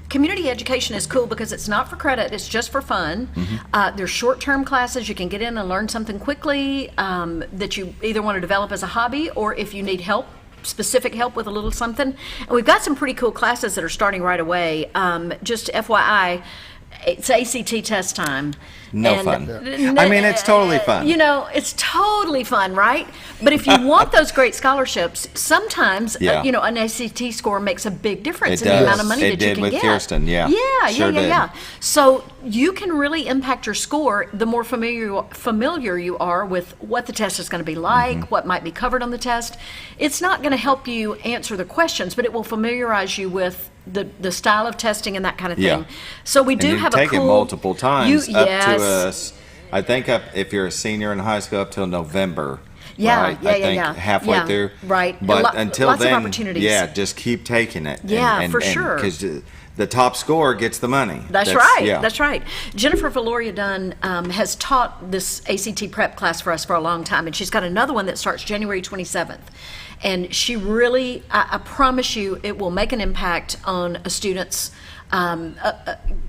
community education is cool because it's not for credit, it's just for fun. There's short-term classes. You can get in and learn something quickly that you either want to develop as a hobby, or if you need help, specific help with a little something. And we've got some pretty cool classes that are starting right away. Just FYI, it's ACT test time. Fun. I mean, it's totally fun. You know, it's totally fun, right? But if you want those great scholarships, sometimes, you know, an ACT score makes a big difference in the amount of money that you can get. It did with Kirsten, yeah. Yeah. So you can really impact your score the more familiar you are with what the test is going to be like, what might be covered on the test. It's not going to help you answer the questions, but it will familiarize you with the style of testing and that kind of thing. So we do have a cool... take it multiple times up to us. I think if you're a senior in high school, up till November. Yeah, right? yeah, I yeah, think yeah. halfway Yeah, through. right. But until lots then, of opportunities. yeah, just keep taking it. Yeah, for sure. Because the top scorer gets the money. That's right. Yeah. That's right. Jennifer Valoria Dunn has taught this ACT prep class for us for a long time, and she's got another one that starts January 27th. And she really, I promise you, it will make an impact on a student's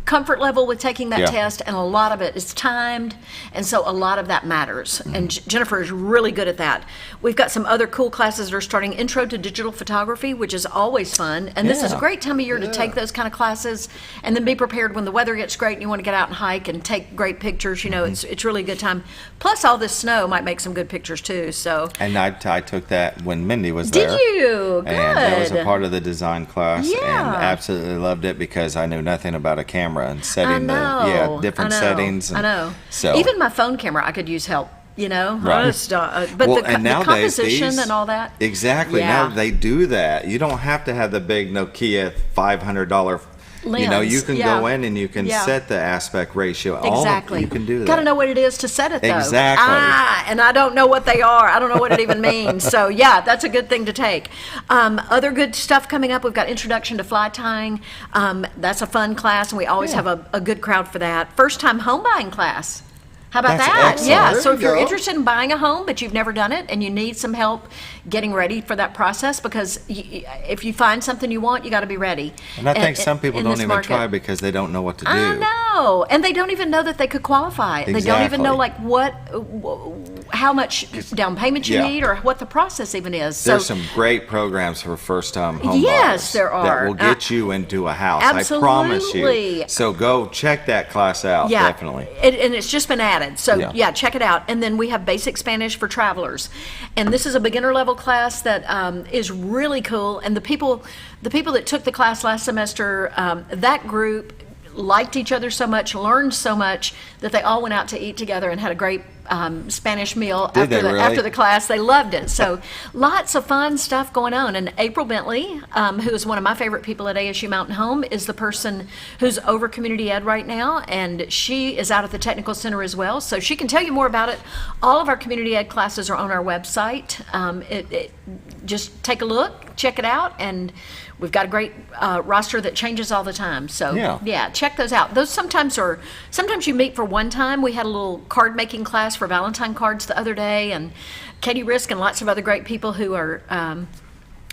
comfort level with taking that test, and a lot of it is timed, and so a lot of that matters. And Jennifer is really good at that. We've got some other cool classes that are starting Intro to Digital Photography, which is always fun, and this is a great time of year to take those kind of classes, and then be prepared when the weather gets great and you want to get out and hike and take great pictures. You know, it's really a good time. Plus, all this snow might make some good pictures too. So. And I took that when Mindy was there. Did you? Good. And that was a part of the design class, Yeah. and absolutely loved it because I knew nothing about a camera and setting different settings. I know. So even my phone camera, I could use help. You know, Right. But Well, the and nowadays, composition and all that. Exactly. Yeah. Now they do that. You don't have to have the big Nokia $500. You know, you can go in and you can set the aspect ratio. Exactly. You can do that. Got to know what it is to set it, though. Exactly. And I don't know what they are. I don't know what it even means. So, yeah, that's a good thing to take. Other good stuff coming up, we've got Introduction to Fly Tying. That's a fun class, and we always have a good crowd for that. First-time home buying class. How about That's that? excellent. Yeah, There so you if you're go. interested in buying a home, but you've never done it, and you need some help getting ready for that process, because if you find something you want, you got to be ready. And I think some people in don't this even market. try because they don't know what to do. I know, and they don't even know that they could qualify. They don't even know like how much down payment you need, or what the process even is. There's So some great programs for first-time home Yes, buyers there are. that will get you into a house. Absolutely. I promise you. So go check that class out. yeah, Definitely. and it's just been added. So Yeah. check it out. And then we have Basic Spanish for Travelers, and this is a beginner level class that is really cool. And the people that took the class last semester, that group liked each other so much, learned so much, that they all went out to eat together and had a great Spanish meal after the class. They loved it. So lots of fun stuff going on. And April Bentley, who is one of my favorite people at ASU Mountain Home, is the person who's over community ed right now, and she is out at the technical center as well, so she can tell you more about it. All of our community ed classes are on our website. Just take a look, check it out, and we've got a great roster that changes all the time. So yeah, check those out. Those sometimes you meet for one time. We had a little card making class for Valentine cards the other day, and Katie Risk and lots of other great people who are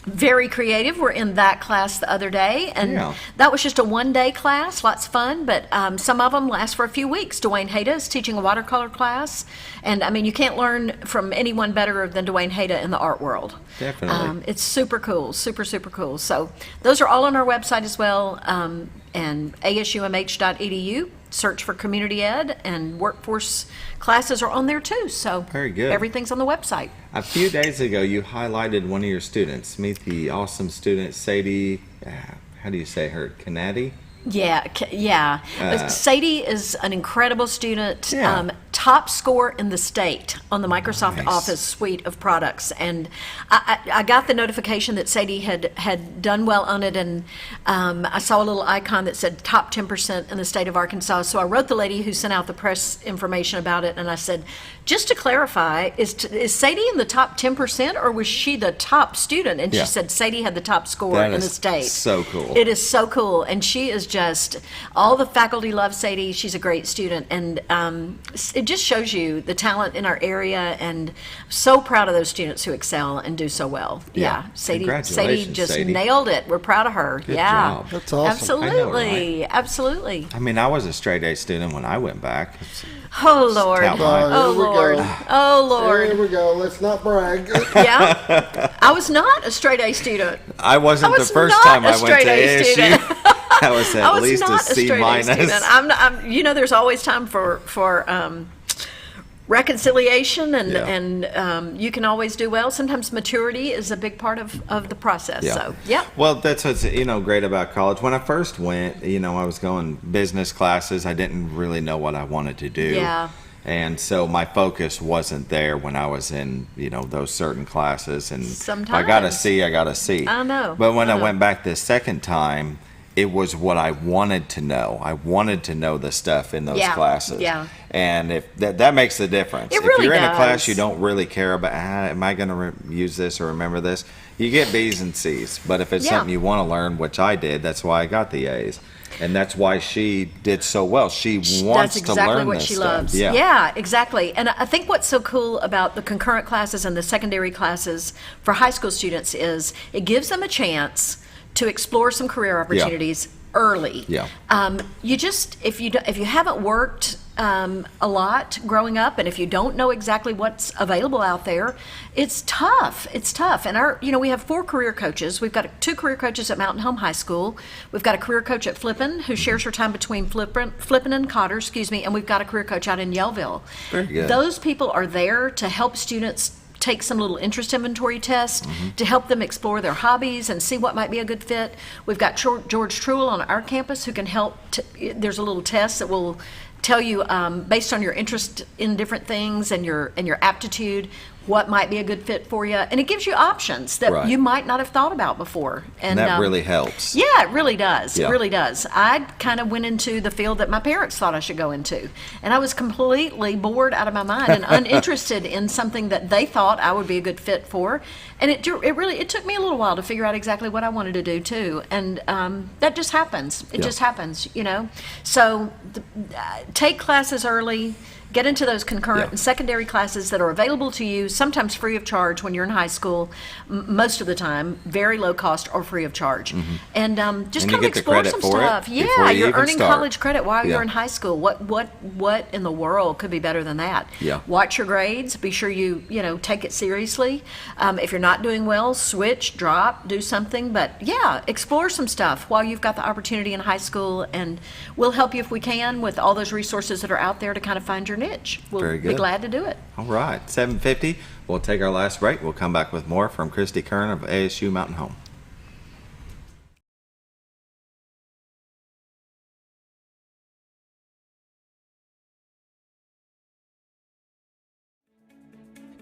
very creative were in that class the other day, and that was just a one-day class, lots of fun, but some of them last for a few weeks. Dwayne Hayda is teaching a watercolor class, and I mean, you can't learn from anyone better than Dwayne Hayda in the art world. Definitely. It's super cool, super cool. So those are all on our website as well, and asumh.edu. Search for community ed, and workforce classes are on there too. So very good. Everything's on the website. A few days ago, you highlighted one of your students. Meet the awesome student, Sadie. How do you say her? Kanadi? Yeah. Sadie is an incredible student, top score in the state on the Microsoft Office suite of products. And I got the notification that Sadie had done well on it, and I saw a little icon that said top 10% in the state of Arkansas. So I wrote the lady who sent out the press information about it, and I said, just to clarify, is Sadie in the top 10%, or was she the top student? And she said Sadie had the top score in the state. So cool. It is so cool, and she is just, all the faculty love Sadie. She's a great student, and it just shows you the talent in our area, and so proud of those students who excel and do so well. Sadie just nailed it. We're proud of her. Good job. That's awesome. Absolutely. I know, right? Absolutely. I mean, I was a straight A student when I went back. Oh Lord. Oh Lord. Oh Lord. Here we go. Let's not brag. Yeah. I was not a straight A student. I wasn't the first time I went to ASU. I was at least a C minus. I'm there's always time for reconciliation, and you can always do well. Sometimes maturity is a big part of the process. So Well, that's what's great about college. When I first went, I was going business classes. I didn't really know what I wanted to do. Yeah. And so my focus wasn't there when I was in, those certain classes. And if I got a C, I got a C. I know. But when I went back the second time, it was what I wanted to know. I wanted to know the stuff in those classes. Yeah. And if that makes the difference. It really if you're in a does. class you don't really care about, am I going to use this or remember this? You get B's and C's. But if it's something you want to learn, which I did, that's why I got the A's. And that's why she did so well. She wants to learn what this she stuff. loves. Yeah, exactly. And I think what's so cool about the concurrent classes and the secondary classes for high school students is it gives them a chance to explore some career opportunities early. Yeah. You just, if you haven't worked a lot growing up, and if you don't know exactly what's available out there, it's tough. It's tough. And we have 4 career coaches. We've got 2 career coaches at Mountain Home High School. We've got a career coach at Flippin who shares her time between Flippin and Cotter, and we've got a career coach out in Yellville. Very good. Those people are there to help students take some little interest inventory tests to help them explore their hobbies and see what might be a good fit. We've got George Truel on our campus who can help. There's a little test that will tell you based on your interest in different things and your aptitude what might be a good fit for you, and it gives you options that you might not have thought about before. And that really helps. Yeah, it really does. Yeah. It really does. I kind of went into the field that my parents thought I should go into, and I was completely bored out of my mind and uninterested in something that they thought I would be a good fit for. And it took me a little while to figure out exactly what I wanted to do too. And that just happens. It just happens, So take classes early. Get into those concurrent and secondary classes that are available to you, sometimes free of charge when you're in high school, most of the time, very low cost or free of charge. And just kind of explore some stuff. Yeah, you're earning college credit while you're in high school. What in the world could be better than that? Yeah. Watch your grades. Be sure you take it seriously. If you're not doing well, switch, drop, do something. But yeah, explore some stuff while you've got the opportunity in high school, and we'll help you if we can with all those resources that are out there to kind of find your niche. We'll Very good. be glad to do it. All right, 7:50. We'll take our last break. We'll come back with more from Christy Keirn of ASU Mountain Home.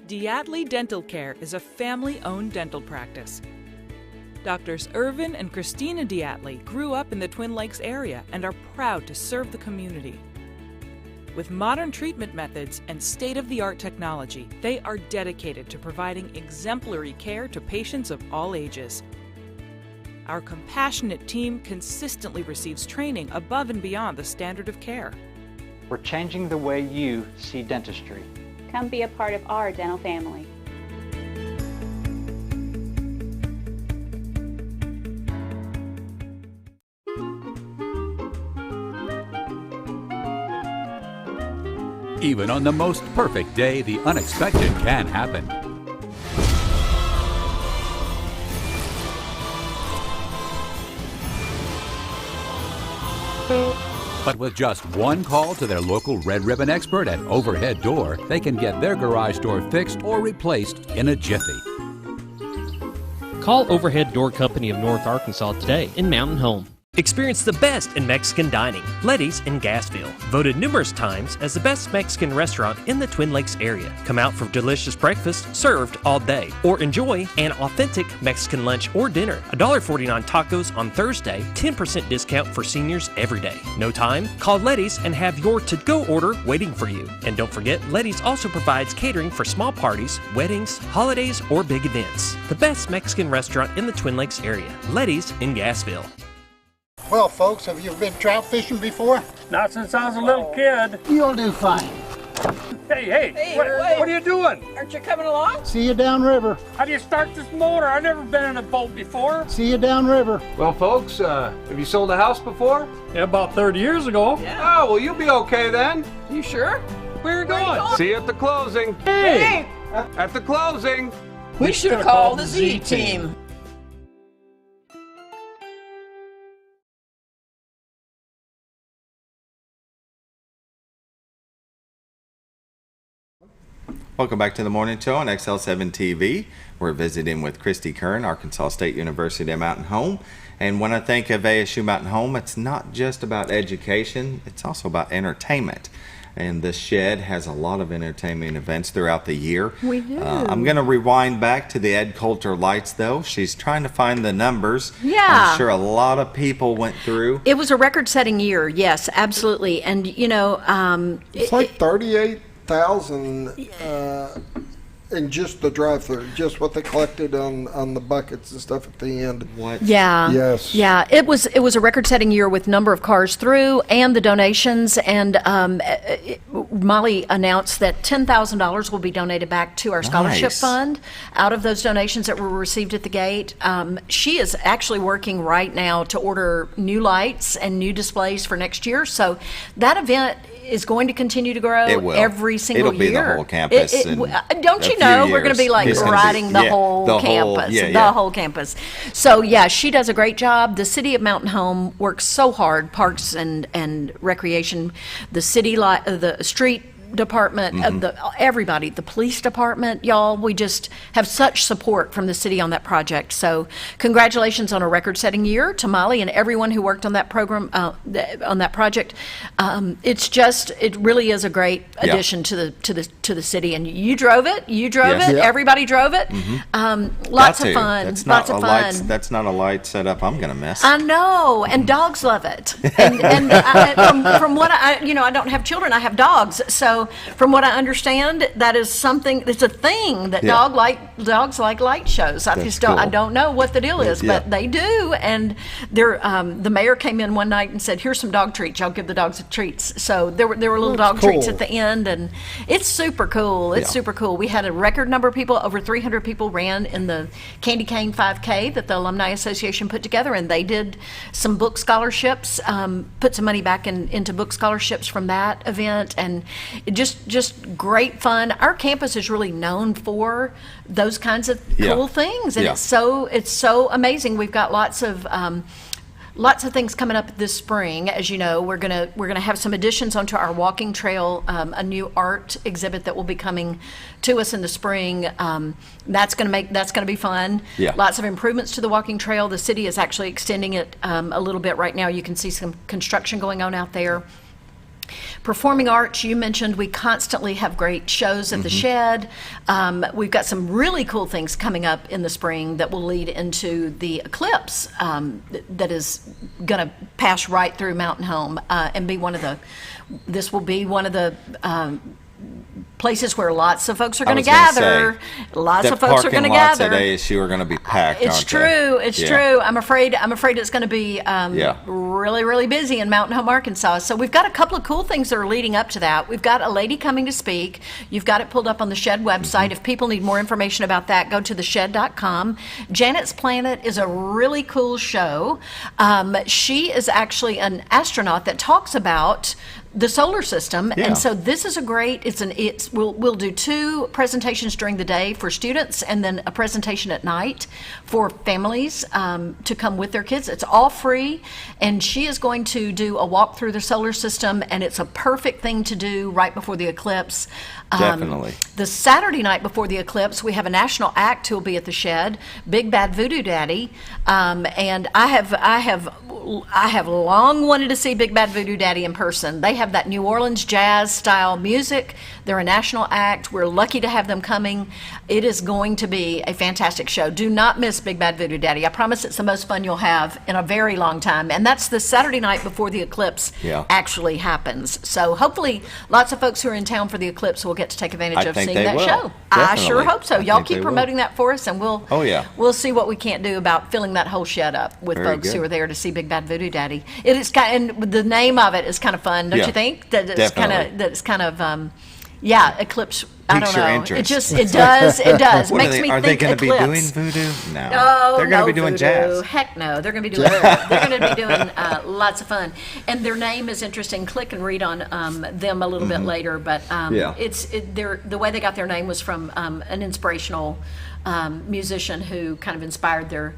Diatley Dental Care is a family-owned dental practice. Doctors Irvin and Christina Diatley grew up in the Twin Lakes area and are proud to serve the community. With modern treatment methods and state-of-the-art technology, they are dedicated to providing exemplary care to patients of all ages. Our compassionate team consistently receives training above and beyond the standard of care. We're changing the way you see dentistry. Come be a part of our dental family. Even on the most perfect day, the unexpected can happen. But with just one call to their local Red Ribbon expert at Overhead Door, they can get their garage door fixed or replaced in a jiffy. Call Overhead Door Company of North Arkansas today in Mountain Home. Experience the best in Mexican dining. Letty's in Gassville. Voted numerous times as the best Mexican restaurant in the Twin Lakes area. Come out for delicious breakfast served all day. Or enjoy an authentic Mexican lunch or dinner. $1.49 tacos on Thursday. 10% discount for seniors every day. No time? Call Letty's and have your to-go order waiting for you. And don't forget, Letty's also provides catering for small parties, weddings, holidays, or big events. The best Mexican restaurant in the Twin Lakes area. Letty's in Gassville. Well, folks, have you been trout fishing before? Not since I was a little kid. You'll do fine. Hey, what are you doing? Aren't you coming along? See you downriver. How do you start this motor? I've never been in a boat before. See you downriver. Well, folks, have you sold a house before? Yeah, about 30 years ago. Yeah. Oh, well, you'll be okay then. You sure? Where are you going? See you at the closing. Hey! At the closing. We should have called the Z team. Welcome back to the morning show on XL7-TV. We're visiting with Christy Keirn, Arkansas State University at Mountain Home. And when I think of ASU Mountain Home, it's not just about education, it's also about entertainment. And the shed has a lot of entertainment events throughout the year. We do. I'm going to rewind back to the Ed Coulter lights, though. She's trying to find the numbers. Yeah. I'm sure a lot of people went through. It was a record-setting year, yes, absolutely. And, It's like 38,000 in just the drive-through, just what they collected on the buckets and stuff at the end. What? Yeah. Yes. Yeah. It was a record-setting year with number of cars through and the donations. And Molly announced that $10,000 will be donated back to our scholarship Nice. fund out of those donations that were received at the gate. She is actually working right now to order new lights and new displays for next year. So that event is going to continue to grow It will. every single It'll be year. the whole campus in Don't you a few know we're going to be years. like It's gonna be- riding the yeah, whole the whole- campus, yeah, the yeah. whole campus. So yeah, she does a great job. The city of Mountain Home works so hard. Parks and Recreation, the city, the street department, everybody, the police department, y'all. We just have such support from the city on that project. So congratulations on a record-setting year to Molly and everyone who worked on that program, on that project. It really is a great addition to the city. And you drove it. Yes. it. Yeah. Everybody drove it. Lots of fun. That's Lots not of a fun. light. That's not a light setup I'm going to miss. I know, and dogs love it. And from what I don't have children, I have dogs. So from what I understand, that is something. It's a thing that dogs like light shows. I don't know what the deal is, but they do. And the mayor came in one night and said, "Here's some dog treats. Y'all give the dogs treats." So there were little dog treats at the end, and it's super cool. It's super cool. We had a record number of people. Over 300 people ran in the Candy Cane 5K that the Alumni Association put together, and they did some book scholarships, put some money back into book scholarships from that event, and it just great fun. Our campus is really known for those kinds of cool things, and it's so amazing. We've got lots of things coming up this spring. As you know, we're gonna have some additions onto our walking trail, a new art exhibit that will be coming to us in the spring. That's gonna be fun. Yeah. Lots of improvements to the walking trail. The city is actually extending it a little bit right now. You can see some construction going on out there. Performing arts, you mentioned, we constantly have great shows at the shed. We've got some really cool things coming up in the spring that will lead into the eclipse that is going to pass right through Mountain Home and be this will be one of the places where lots of folks are going to gather. Lots of folks are going to gather. At ASU are going to be packed. It's true. It's true. I'm afraid it's going to be really, really busy in Mountain Home, Arkansas. So we've got a couple of cool things that are leading up to that. We've got a lady coming to speak. You've got it pulled up on the Shed website. If people need more information about that, go to theshed.com. Janet's Planet is a really cool show. She is actually an astronaut that talks about the solar system, and so this is a great. We'll do 2 presentations during the day for students, and then a presentation at night for families to come with their kids. It's all free, and she is going to do a walk through the solar system, and it's a perfect thing to do right before the eclipse. Definitely. The Saturday night before the eclipse, we have a national act who will be at the Shed, Big Bad Voodoo Daddy, and I have long wanted to see Big Bad Voodoo Daddy in person. They have that New Orleans jazz style music. They're a national act. We're lucky to have them coming. It is going to be a fantastic show. Do not miss Big Bad Voodoo Daddy. I promise it's the most fun you'll have in a very long time. And that's the Saturday night before the eclipse actually happens. So hopefully lots of folks who are in town for the eclipse will get to take advantage of seeing that show. I sure hope so. Y'all keep promoting that for us, and we'll see what we can't do about filling that whole shed up with folks who are there to see Big Bad Voodoo Daddy. It is and the name of it is kind of fun, don't you think? That it's kind of eclipse. I don't know. It does. Makes me think. Are they going to be doing voodoo? No. They're going to be doing jazz. Heck no. They're going to be doing. They're going to be doing lots of fun. And their name is interesting. Click and read on them a little bit later. But the way they got their name was from an inspirational musician who kind of inspired their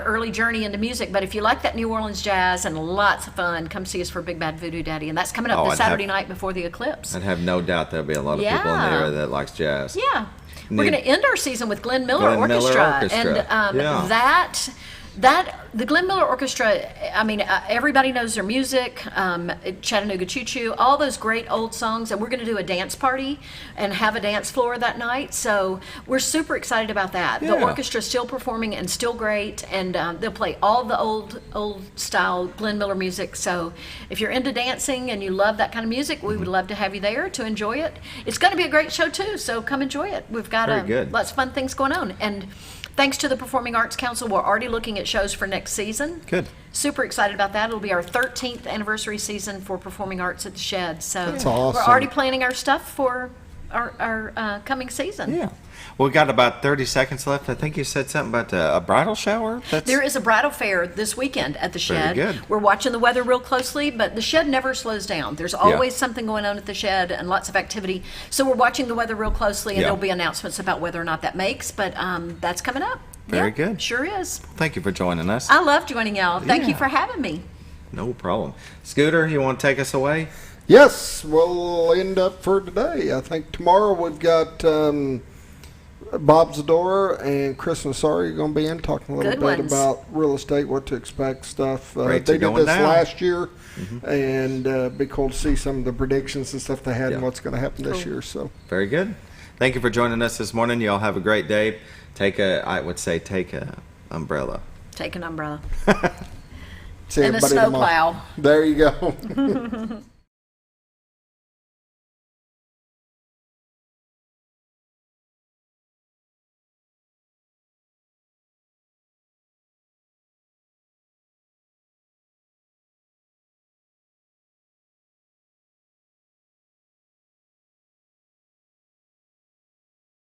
early journey into music. But if you like that New Orleans jazz and lots of fun, come see us for Big Bad Voodoo Daddy. And that's coming up the Saturday night before the eclipse. I'd have no doubt there'll be a lot of people in the area that likes jazz. Yeah. We're going to end our season with Glenn Miller Orchestra. And The Glenn Miller Orchestra, I mean, everybody knows their music, Chattanooga Choo Choo, all those great old songs, and we're going to do a dance party and have a dance floor that night, so we're super excited about that. Yeah. The orchestra's still performing and still great, and they'll play all the old style Glenn Miller music, so if you're into dancing and you love that kind of music, we would love to have you there to enjoy it. It's going to be a great show, too, so come enjoy it. We've got lots of fun things going on, and thanks to the Performing Arts Council, we're already looking at shows for next season. Good. Super excited about that. It'll be our 13th anniversary season for Performing Arts at the Shed. So That's awesome. We're already planning our stuff for our coming season. Yeah. We've got about 30 seconds left. I think you said something about a bridal shower. There is a bridal fair this weekend at the Shed. Very good. We're watching the weather real closely, but the Shed never slows down. There's always something going on at the Shed and lots of activity. So we're watching the weather real closely, and there'll be announcements about whether or not that makes, but that's coming up. Very good. Sure is. Thank you for joining us. I love joining y'all. Thank you for having me. No problem. Scooter, you want to take us away? Yes, we'll end up for today. I think tomorrow we've got Bob Zadora and Chris Nassari going to be in talking a little bit about real estate, what to expect, stuff. They did this last year, and be cool to see some of the predictions and stuff they had and what's going to happen this year. So very good. Thank you for joining us this morning. You all have a great day. I would say take a umbrella. Take an umbrella. See and a everybody snow tomorrow. plow. There you go.